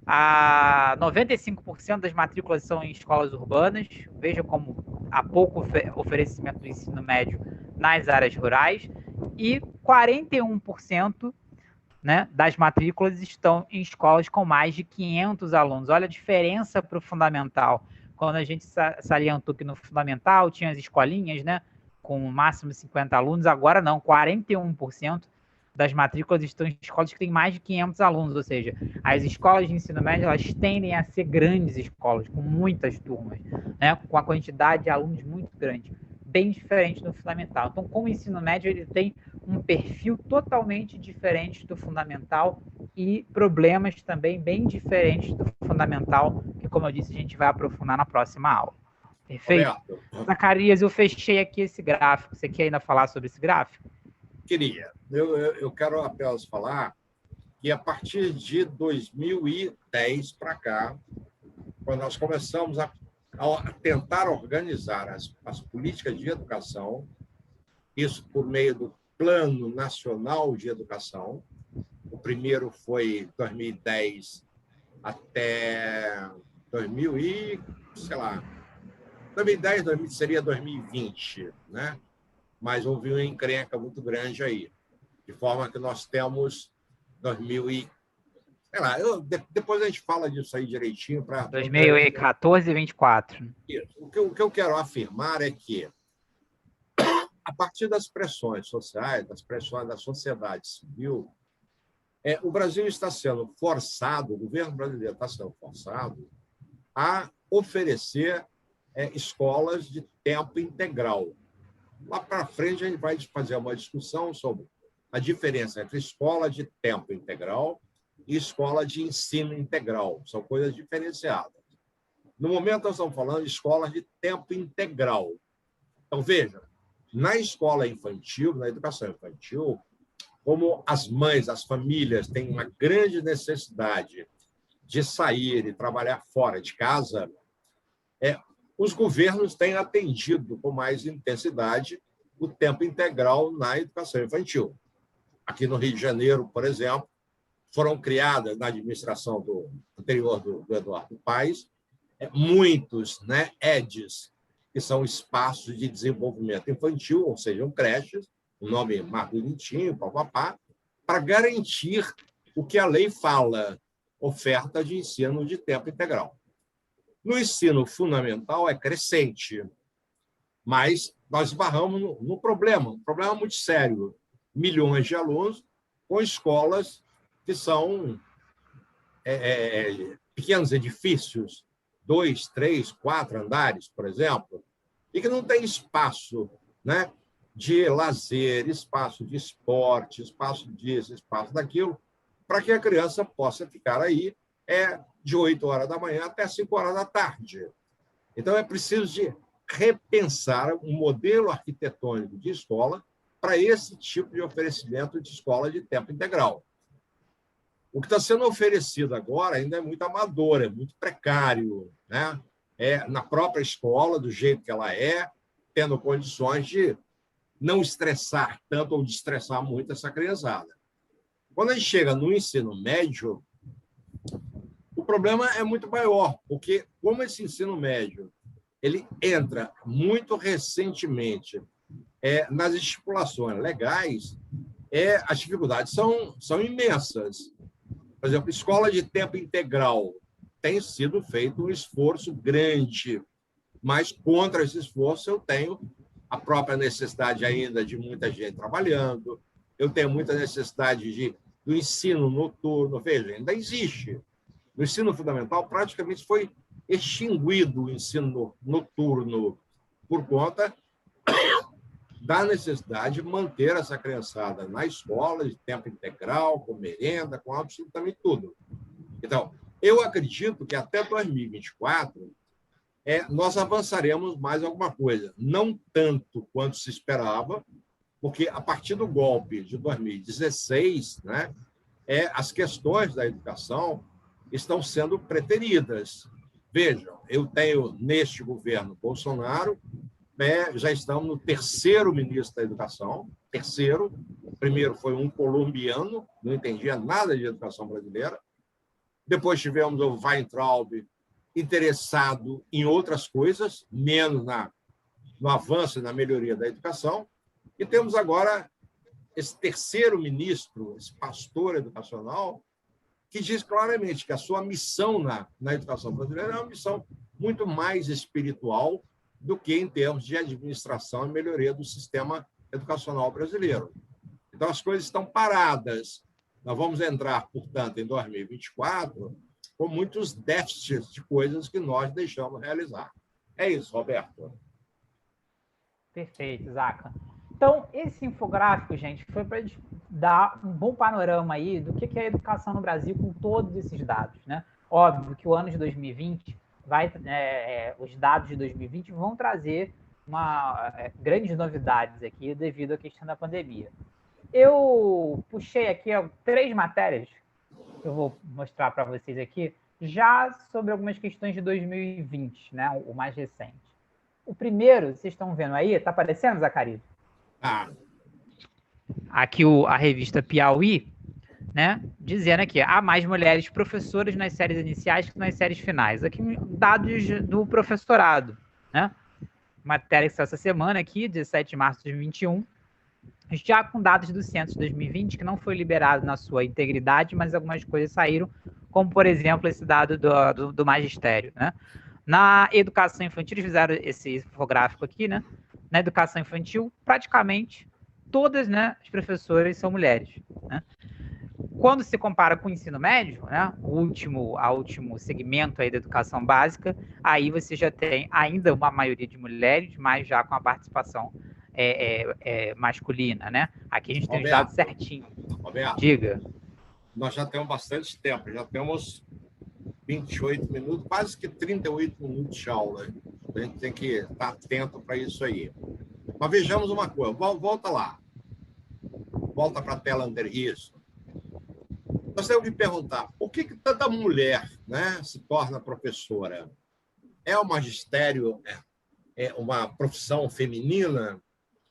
S1: A 95% das matrículas são em escolas urbanas. Veja como há pouco oferecimento do ensino médio nas áreas rurais. E 41%, né, das matrículas estão em escolas com mais de 500 alunos. Olha a diferença para o fundamental. Quando a gente salientou que no fundamental tinha as escolinhas, né, com o máximo 50 alunos, agora não, 41% das matrículas estão em escolas que têm mais de 500 alunos, ou seja, as escolas de ensino médio, elas tendem a ser grandes escolas, com muitas turmas, né, com a quantidade de alunos muito grande, bem diferente do fundamental. Então, como o ensino médio, ele tem um perfil totalmente diferente do fundamental e problemas também bem diferentes do fundamental, que, como eu disse, a gente vai aprofundar na próxima aula. Perfeito? Roberto. Zacarias, eu fechei aqui esse gráfico. Você quer ainda falar sobre esse gráfico?
S2: Queria. Eu quero apenas falar que, a partir de 2010 para cá, quando nós começamos a tentar organizar as políticas de educação, isso por meio do Plano Nacional de Educação. O primeiro foi 2010 até 2000 e, sei lá, 2010 seria 2020, né? Mas houve uma encrenca muito grande aí, de forma que nós temos 2000 e, sei lá, depois a gente fala disso aí direitinho para
S1: 2014 e 2024.
S2: O que eu quero afirmar é que, a partir das pressões sociais, das pressões da sociedade civil, o Brasil está sendo forçado, o governo brasileiro está sendo forçado a oferecer escolas de tempo integral. Lá para frente, a gente vai fazer uma discussão sobre a diferença entre escola de tempo integral e escola de ensino integral. São coisas diferenciadas. No momento, nós estamos falando de escolas de tempo integral. Então, veja, na escola infantil, na educação infantil, como as mães, as famílias têm uma grande necessidade de sair e trabalhar fora de casa, os governos têm atendido com mais intensidade o tempo integral na educação infantil. Aqui no Rio de Janeiro, por exemplo, foram criadas, na administração anterior do Eduardo Paes, muitos, né, EDs, que são espaços de desenvolvimento infantil, ou seja, creches, o nome mais bonitinho, papapá, para garantir o que a lei fala, oferta de ensino de tempo integral. No ensino fundamental é crescente, mas nós esbarramos no problema, um problema muito sério. Milhões de alunos com escolas que são pequenos edifícios, 2, 3, 4 andares, por exemplo, e que não tem espaço, né, de lazer, espaço de esporte, espaço disso, espaço daquilo, para que a criança possa ficar aí de 8 horas da manhã até 5 horas da tarde. Então, é preciso de repensar um modelo arquitetônico de escola para esse tipo de oferecimento de escola de tempo integral. O que está sendo oferecido agora ainda é muito amador, é muito precário, né? Na própria escola, do jeito que ela tendo condições de não estressar tanto ou de estressar muito essa criançada. Quando a gente chega no ensino médio, o problema é muito maior, porque como esse ensino médio ele entra muito recentemente nas estipulações legais, as dificuldades são imensas. Por exemplo, escola de tempo integral tem sido feito um esforço grande, mas contra esse esforço eu tenho a própria necessidade ainda de muita gente trabalhando, eu tenho muita necessidade do ensino noturno. Veja, ainda existe. No ensino fundamental, praticamente foi extinguido o ensino noturno por conta da necessidade de manter essa criançada na escola, de tempo integral, com merenda, com absolutamente tudo. Então, eu acredito que até 2024 nós avançaremos mais alguma coisa. Não tanto quanto se esperava, porque a partir do golpe de 2016, né, as questões da educação estão sendo preteridas. Vejam, eu tenho neste governo Bolsonaro, já estamos no terceiro ministro da Educação, terceiro. O primeiro foi um colombiano, não entendia nada de educação brasileira. Depois tivemos o Weintraub, interessado em outras coisas, menos no avanço e na melhoria da educação. E temos agora esse terceiro ministro, esse pastor educacional, que diz claramente que a sua missão na educação brasileira é uma missão muito mais espiritual do que em termos de administração e melhoria do sistema educacional brasileiro. Então, as coisas estão paradas. Nós vamos entrar, portanto, em 2024 com muitos déficits de coisas que nós deixamos realizar. É isso, Roberto.
S1: Perfeito, Zaca. Então, esse infográfico, gente, foi para dar um bom panorama aí do que é a educação no Brasil com todos esses dados, né? Óbvio que o ano de 2020 os dados de 2020 vão trazer grandes novidades aqui devido à questão da pandemia. Eu puxei aqui 3 matérias que eu vou mostrar para vocês aqui, já sobre algumas questões de 2020, né? O mais recente. O primeiro, vocês estão vendo aí, está aparecendo, Zacarias? Aqui a revista Piauí, né, dizendo aqui, há mais mulheres professoras nas séries iniciais que nas séries finais. Aqui dados do professorado, né? Matéria que saiu essa semana aqui, 17 de março de 2021, já com dados do censo de 2020, que não foi liberado na sua integridade, mas algumas coisas saíram, como, por exemplo, esse dado do magistério, né? Na educação infantil, eles fizeram esse infográfico aqui, né? Na educação infantil, praticamente todas, né, as professoras são mulheres, né? Quando se compara com o ensino médio, né, o último segmento aí da educação básica, aí você já tem ainda uma maioria de mulheres, mas já com a participação masculina, né? Aqui a gente tem os dados certinho.
S2: Roberto,
S1: diga.
S2: Nós já temos bastante tempo, já temos 28 minutos, quase que 38 minutos de aula. A gente tem que estar atento para isso aí. Mas vejamos uma coisa, volta lá. Volta para a tela anterior. Isso. Nós temos que perguntar, por que tanta mulher, né, se torna professora? É o magistério, é uma profissão feminina?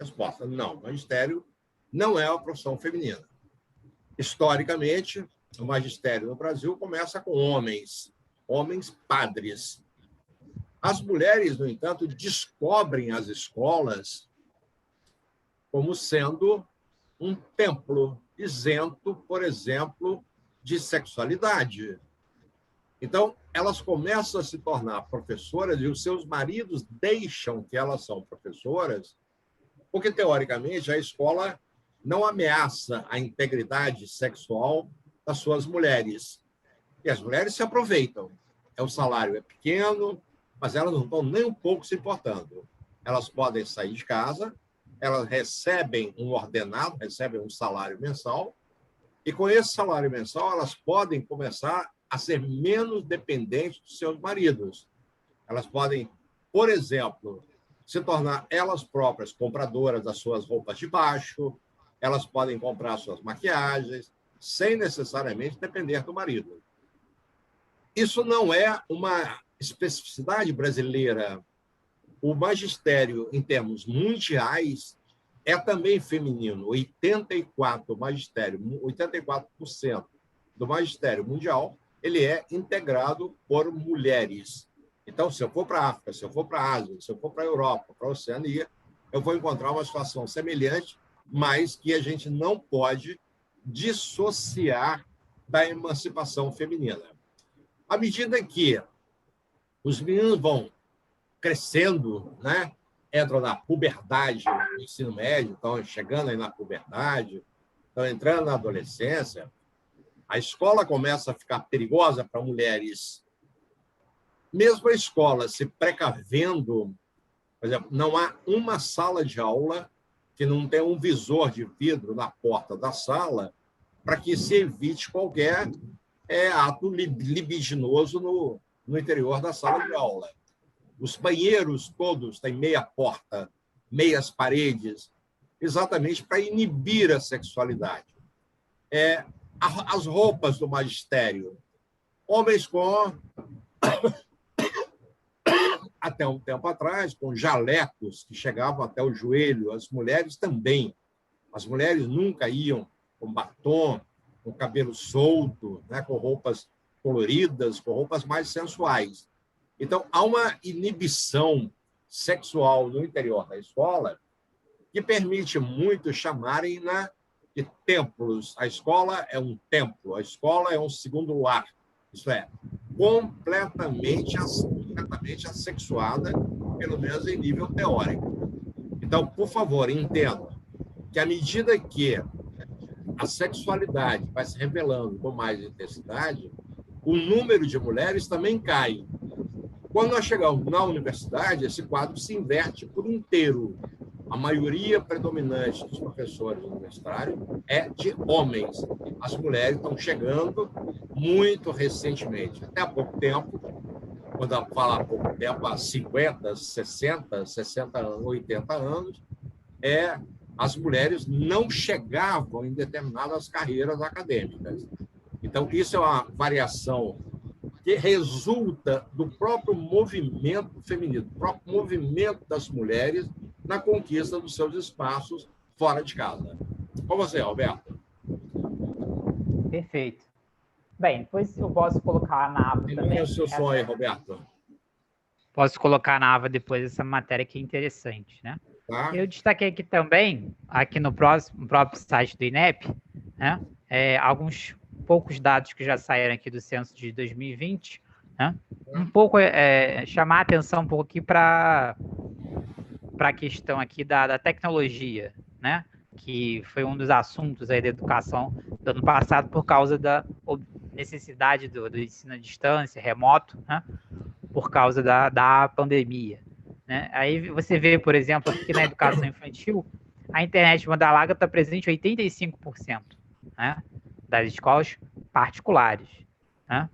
S2: Resposta, não. O magistério não é uma profissão feminina. Historicamente, o magistério no Brasil começa com homens padres. As mulheres, no entanto, descobrem as escolas como sendo um templo isento, por exemplo, de sexualidade. Então, elas começam a se tornar professoras e os seus maridos deixam que elas são professoras, porque, teoricamente, a escola não ameaça a integridade sexual das suas mulheres. E as mulheres se aproveitam. O salário é pequeno, mas elas não estão nem um pouco se importando. Elas podem sair de casa, elas recebem um ordenado, recebem um salário mensal, e com esse salário mensal elas podem começar a ser menos dependentes dos seus maridos. Elas podem, por exemplo, se tornar elas próprias compradoras das suas roupas de baixo, elas podem comprar suas maquiagens, sem necessariamente depender do marido. Isso não é uma especificidade brasileira. O magistério, em termos mundiais, é também feminino. 84% do magistério mundial ele é integrado por mulheres. Então, se eu for para a África, se eu for para a Ásia, se eu for para a Europa, para a Oceania, eu vou encontrar uma situação semelhante, mas que a gente não pode dissociar da emancipação feminina. À medida que os meninos vão crescendo, né? Entram na puberdade, no ensino médio, estão chegando aí na puberdade, estão entrando na adolescência, a escola começa a ficar perigosa para mulheres. Mesmo a escola se precavendo, por exemplo, não há uma sala de aula que não tenha um visor de vidro na porta da sala para que se evite qualquer ato libidinoso no interior da sala de aula. Os banheiros todos têm meia porta, meias paredes, exatamente para inibir a sexualidade. As roupas do magistério. Homens com, até um tempo atrás, com jalecos que chegavam até o joelho. As mulheres também. As mulheres nunca iam com batom, com cabelo solto, né, com roupas coloridas, com roupas mais sensuais. Então, há uma inibição sexual no interior da escola que permite muito chamarem de templos. A escola é um templo, a escola é um segundo lar. Isso é, completamente assexuada, pelo menos em nível teórico. Então, por favor, entendam que, à medida que a sexualidade vai se revelando com mais intensidade, o número de mulheres também cai. Quando nós chegamos na universidade, esse quadro se inverte por inteiro. A maioria predominante dos professores universitários é de homens. As mulheres estão chegando muito recentemente. Até há pouco tempo, quando eu falo há pouco tempo, há 50, 60, 80 anos, as mulheres não chegavam em determinadas carreiras acadêmicas. Então, isso é uma variação que resulta do próprio movimento feminino, do próprio movimento das mulheres na conquista dos seus espaços fora de casa. Com você, Alberto.
S1: Perfeito. Bem, depois eu posso colocar na aba também.
S2: É o seu sonho, Roberto.
S1: Posso colocar na aba depois essa matéria que é interessante, né? Tá. Eu destaquei aqui também, aqui no próprio site do INEP, né? Alguns poucos dados que já saíram aqui do censo de 2020, né? Um pouco chamar a atenção um pouco aqui para a questão aqui da tecnologia, né? Que foi um dos assuntos aí da educação do ano passado por causa da necessidade do ensino à distância, remoto, né? Por causa da pandemia, né? Aí você vê, por exemplo, aqui na educação infantil, a internet banda larga está presente em 85%, né? Das escolas particulares, né?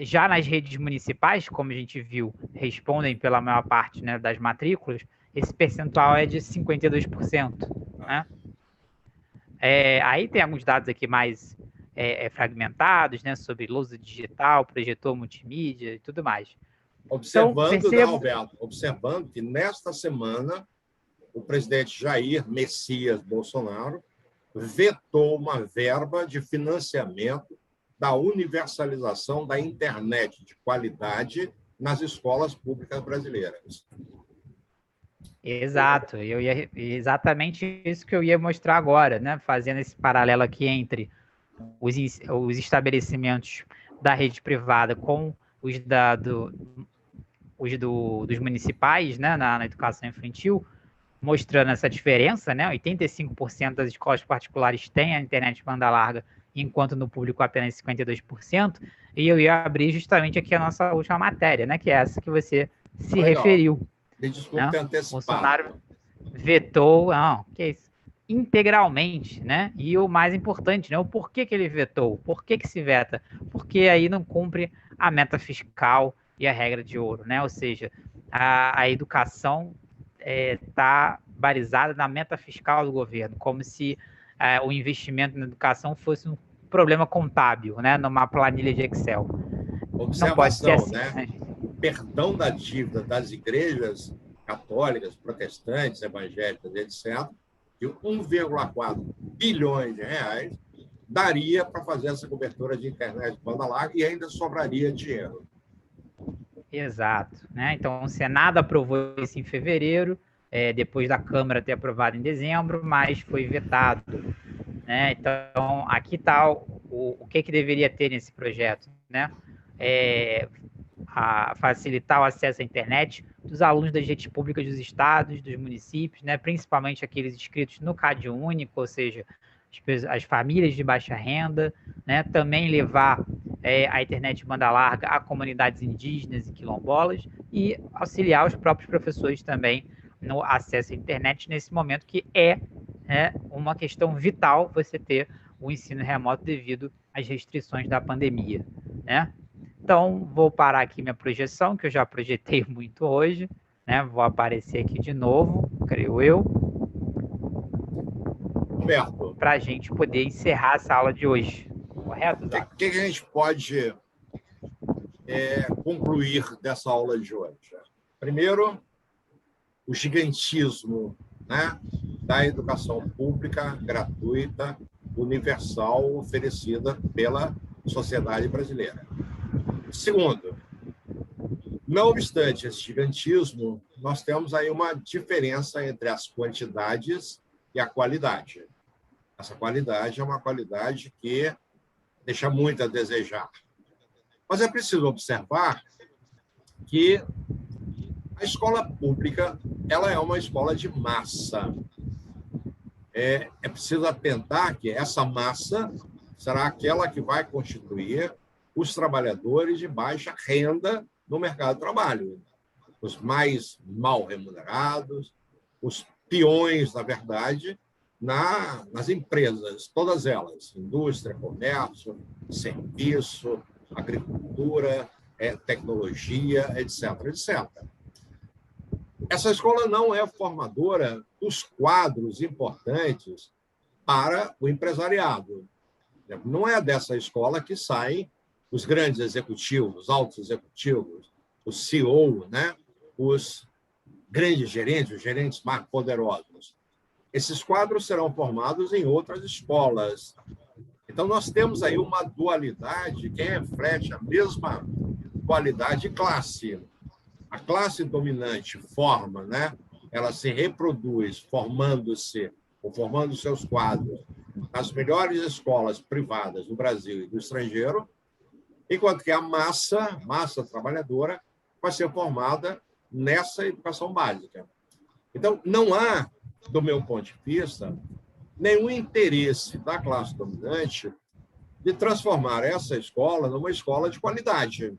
S1: Já nas redes municipais, como a gente viu, respondem pela maior parte, né, das matrículas, esse percentual é de 52%. Né? Aí tem alguns dados aqui mais fragmentados, né, sobre lousa digital, projetor multimídia e tudo mais.
S2: Observando que nesta semana o presidente Jair Messias Bolsonaro vetou uma verba de financiamento da universalização da internet de qualidade nas escolas públicas brasileiras.
S1: Exato, exatamente isso que eu ia mostrar agora, né? Fazendo esse paralelo aqui entre os estabelecimentos da rede privada com os dos municipais, né? Na educação infantil, mostrando essa diferença, né? 85% das escolas particulares têm a internet de banda larga, enquanto no público apenas 52%, e eu ia abrir justamente aqui a nossa última matéria, né? Que é essa que você se referiu.
S2: Desculpe ter antecipado.
S1: Bolsonaro vetou, que é isso? Integralmente, né? E o mais importante, né? O porquê que ele vetou? Por que se veta? Porque aí não cumpre a meta fiscal e a regra de ouro, né? Ou seja, a educação está balizada na meta fiscal do governo, como se o investimento na educação fosse um problema contábil, né? Numa planilha de Excel.
S2: Observação,
S1: não pode ser assim,
S2: né? O perdão da dívida das igrejas católicas, protestantes, evangélicas, etc., de 1,4 bilhões de reais, daria para fazer essa cobertura de internet de banda larga e ainda sobraria dinheiro.
S1: Exato, né? Então, o Senado aprovou isso em fevereiro, depois da Câmara ter aprovado em dezembro, mas foi vetado, né? Então, aqui está o que deveria ter nesse projeto, né? A facilitar o acesso à internet dos alunos das redes públicas dos estados, dos municípios, né? Principalmente aqueles inscritos no Cade Único, ou seja, as famílias de baixa renda, né? Também levar a internet banda larga a comunidades indígenas e quilombolas e auxiliar os próprios professores também no acesso à internet nesse momento que é uma questão vital você ter o ensino remoto devido às restrições da pandemia, né? Então, vou parar aqui minha projeção, que eu já projetei muito hoje, né? Vou aparecer aqui de novo, creio eu, para a gente poder encerrar essa aula de hoje. Correto, Zé?
S2: O que a gente pode concluir dessa aula de hoje? Primeiro, o gigantismo, né, da educação pública, gratuita, universal, oferecida pela sociedade brasileira. Segundo, não obstante esse gigantismo, nós temos aí uma diferença entre as quantidades e a qualidade. Essa qualidade é uma qualidade que deixa muito a desejar. Mas é preciso observar que a escola pública ela é uma escola de massa. É preciso atentar que essa massa será aquela que vai constituir os trabalhadores de baixa renda no mercado de trabalho. Os mais mal remunerados, os peões, na verdade, nas empresas, todas elas, indústria, comércio, serviço, agricultura, tecnologia, etc., etc. Essa escola não é formadora dos quadros importantes para o empresariado. Não é dessa escola que saem os grandes executivos, os altos executivos, os CEO, né? Os grandes gerentes, os gerentes mais poderosos. Esses quadros serão formados em outras escolas. Então, nós temos aí uma dualidade que reflete a mesma dualidade de classe. A classe dominante forma, né? Ela se reproduz formando-se ou formando seus quadros nas melhores escolas privadas do Brasil e do estrangeiro, enquanto que a massa trabalhadora vai ser formada nessa educação básica. Então, não há, do meu ponto de vista, nenhum interesse da classe dominante de transformar essa escola numa escola de qualidade,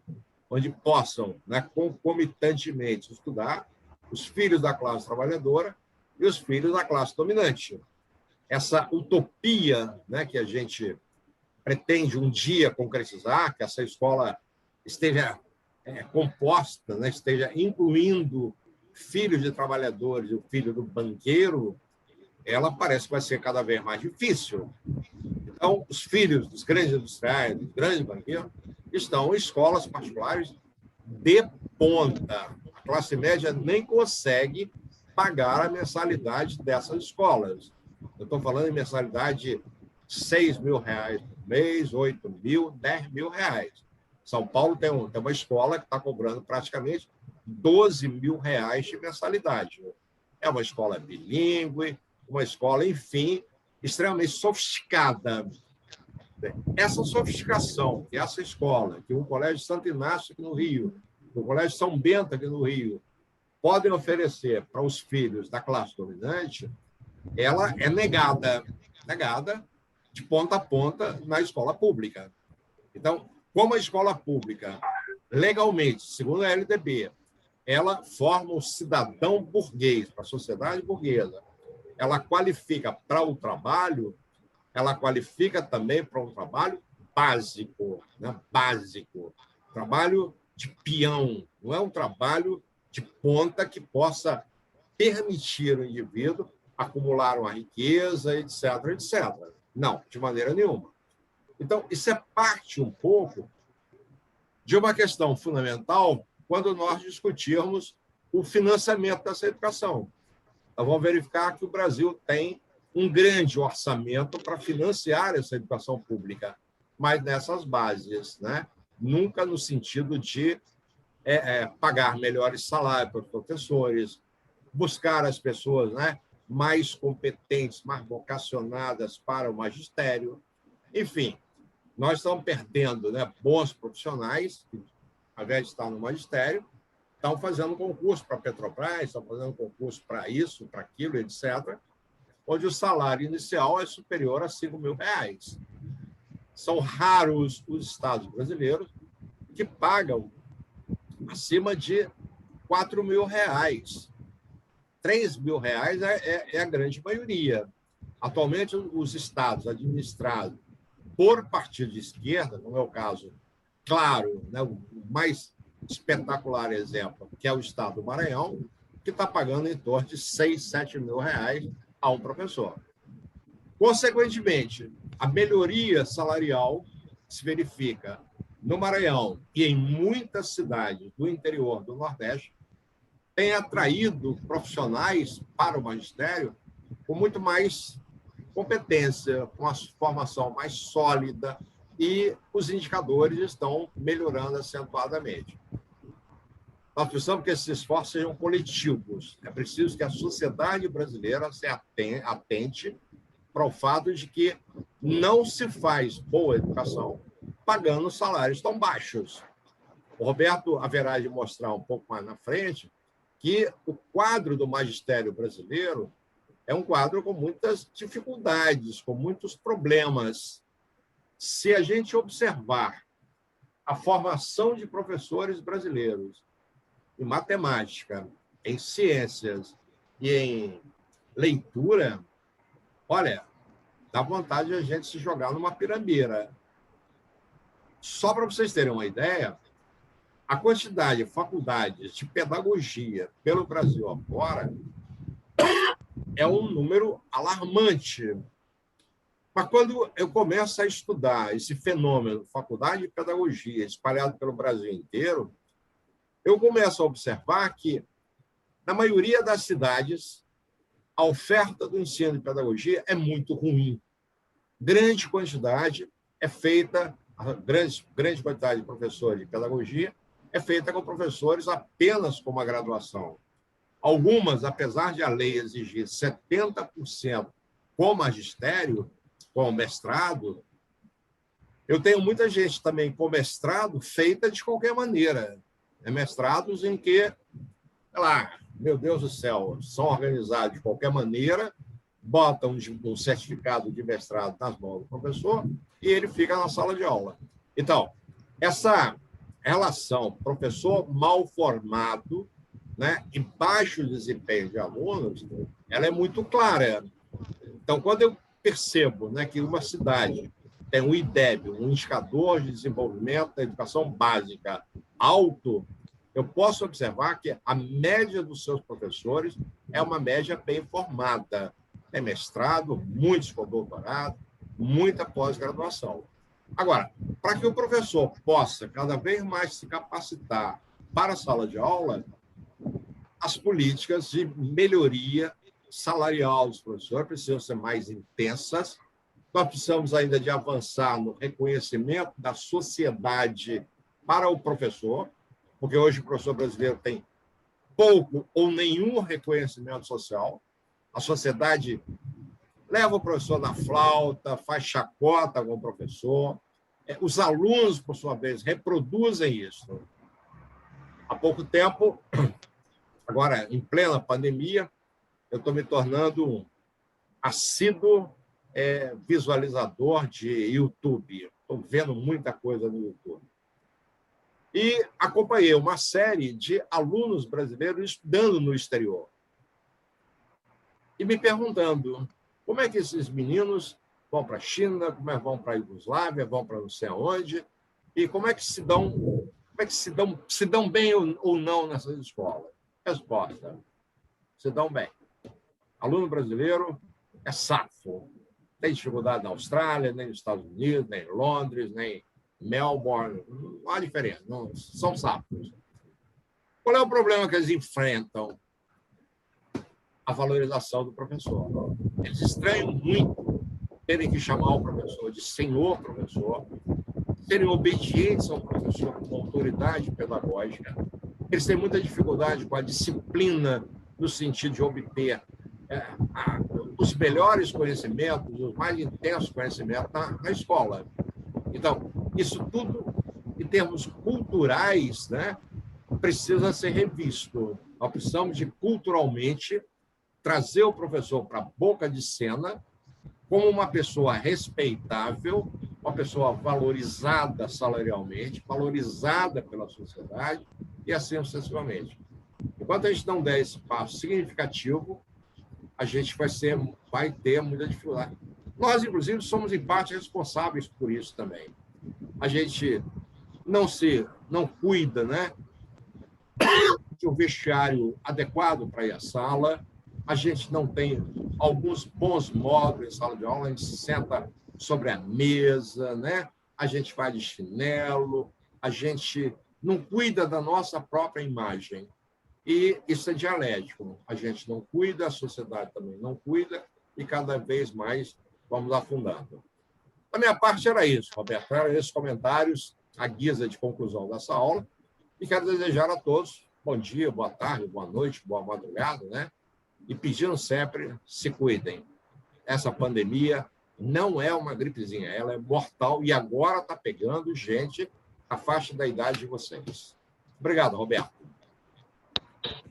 S2: onde possam, né, concomitantemente estudar os filhos da classe trabalhadora e os filhos da classe dominante. Essa utopia, né, que a gente pretende um dia concretizar, que essa escola esteja composta, né, esteja incluindo filhos de trabalhadores e o filho do banqueiro, ela parece que vai ser cada vez mais difícil. Então, os filhos dos grandes industriais, dos grandes banqueiros, estão em escolas particulares de ponta. A classe média nem consegue pagar a mensalidade dessas escolas. Eu estou falando em mensalidade de R$6.000 por mês, 8.000, R$10.000. São Paulo tem uma escola que está cobrando praticamente R$12.000 de mensalidade. É uma escola bilíngue, uma escola, enfim, extremamente sofisticada. Essa sofisticação que essa escola, que o Colégio Santo Inácio aqui no Rio, o Colégio São Bento aqui no Rio, podem oferecer para os filhos da classe dominante, ela é negada de ponta a ponta na escola pública. Então, como a escola pública, legalmente, segundo a LDB, ela forma um cidadão burguês para a sociedade burguesa, ela qualifica para o trabalho, ela qualifica também para um trabalho básico, né? Básico. Trabalho de peão, não é um trabalho de ponta que possa permitir ao indivíduo acumular uma riqueza, etc., etc. Não, de maneira nenhuma. Então, isso é parte um pouco de uma questão fundamental quando nós discutirmos o financiamento dessa educação. Nós vamos verificar que o Brasil tem um grande orçamento para financiar essa educação pública, mas nessas bases, né? Nunca no sentido de pagar melhores salários para os professores, buscar as pessoas, né, mais competentes, mais vocacionadas para o magistério. Enfim, nós estamos perdendo, né, bons profissionais, que, ao invés de estar no magistério, estão fazendo concurso para a Petrobras, estão fazendo concurso para isso, para aquilo, etc., onde o salário inicial é superior a R$ 5.000. São raros os estados brasileiros que pagam acima de R$ 4.000. R$ 3.000 é a grande maioria. Atualmente, os estados administrados por partido de esquerda, no meu caso, claro, né, o mais espetacular exemplo, que é o estado do Maranhão, que está pagando em torno de R$ 6.000, R$ 7.000 a um professor. Consequentemente, a melhoria salarial se verifica no Maranhão e em muitas cidades do interior do Nordeste, tem atraído profissionais para o magistério com muito mais competência, com uma formação mais sólida, e os indicadores estão melhorando acentuadamente. Nós precisamos que esses esforços sejam coletivos. É preciso que a sociedade brasileira se atente para o fato de que não se faz boa educação pagando salários tão baixos. O Roberto haverá de mostrar um pouco mais na frente que o quadro do magistério brasileiro é um quadro com muitas dificuldades, com muitos problemas. Se a gente observar a formação de professores brasileiros em matemática, em ciências e em leitura, olha, dá vontade de a gente se jogar numa pirambeira. Só para vocês terem uma ideia, a quantidade de faculdades de pedagogia pelo Brasil afora é um número alarmante. Mas quando eu começo a estudar esse fenômeno, faculdade de pedagogia espalhado pelo Brasil inteiro, eu começo a observar que, na maioria das cidades, a oferta do ensino de pedagogia é muito ruim. Grande quantidade é feita, a grande quantidade de professores de pedagogia é feita com professores apenas com uma graduação. Algumas, apesar de a lei exigir 70% com magistério, com mestrado, eu tenho muita gente também com mestrado feita de qualquer maneira. Mestrados em que, sei lá, meu Deus do céu, são organizados de qualquer maneira, botam um certificado de mestrado nas mãos do professor e ele fica na sala de aula. Então, essa relação professor mal formado, né, e baixo desempenho de alunos, ela é muito clara. Então, quando eu percebo, né, que uma cidade tem um IDEB, um indicador de desenvolvimento da educação básica alto, eu posso observar que a média dos seus professores é uma média bem formada. Tem mestrado, muitos com doutorado, muita pós-graduação. Agora, para que o professor possa cada vez mais se capacitar para a sala de aula, as políticas de melhoria salarial dos professores precisam ser mais intensas. Nós precisamos ainda de avançar no reconhecimento da sociedade para o professor, porque hoje o professor brasileiro tem pouco ou nenhum reconhecimento social. A sociedade leva o professor na flauta, faz chacota com o professor. Os alunos, por sua vez, reproduzem isso. Há pouco tempo, agora em plena pandemia, eu estou me tornando um assíduo visualizador de YouTube. Estou vendo muita coisa no YouTube. E acompanhei uma série de alunos brasileiros estudando no exterior. E me perguntando como é que esses meninos vão para a China, como é que vão para a Iugoslávia, vão para não sei aonde, e como é que se dão bem ou não nessas escolas. Resposta: se dão bem. Aluno brasileiro é safo. Tem dificuldade na Austrália, nem nos Estados Unidos, nem em Londres, nem em Melbourne. Não há diferença, não, são safos. Qual é o problema que eles enfrentam? a valorização do professor. Eles estranham muito terem que chamar o professor de senhor professor, serem obedientes ao professor como autoridade pedagógica. Eles têm muita dificuldade com a disciplina no sentido de obter os melhores conhecimentos, os mais intensos conhecimentos na escola. Então, isso tudo, em termos culturais, né, precisa ser revisto. Nós precisamos de, culturalmente, trazer o professor para a boca de cena como uma pessoa respeitável, uma pessoa valorizada salarialmente, valorizada pela sociedade e assim sucessivamente. Enquanto a gente não der esse passo significativo, a gente vai ter muita dificuldade. Nós, inclusive, somos, em parte, responsáveis por isso também. A gente não cuida, né, de um vestiário adequado para ir à sala, a gente não tem alguns bons módulos em sala de aula, a gente se senta sobre a mesa, né? A gente vai de chinelo, a gente não cuida da nossa própria imagem. E isso é dialético. A gente não cuida, a sociedade também não cuida, e cada vez mais vamos afundando. Da minha parte era isso, Roberto. Eram esses comentários à guisa de conclusão dessa aula. E quero desejar a todos bom dia, boa tarde, boa noite, boa madrugada, né? E pedindo sempre, se cuidem. Essa pandemia não é uma gripezinha, ela é mortal e agora está pegando gente na faixa da idade de vocês. Obrigado, Roberto.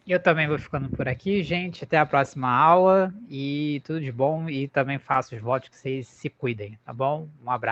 S1: Eu também vou ficando por aqui, gente. Até a próxima aula e tudo de bom. E também faço os votos que vocês se cuidem, tá bom? Um abraço.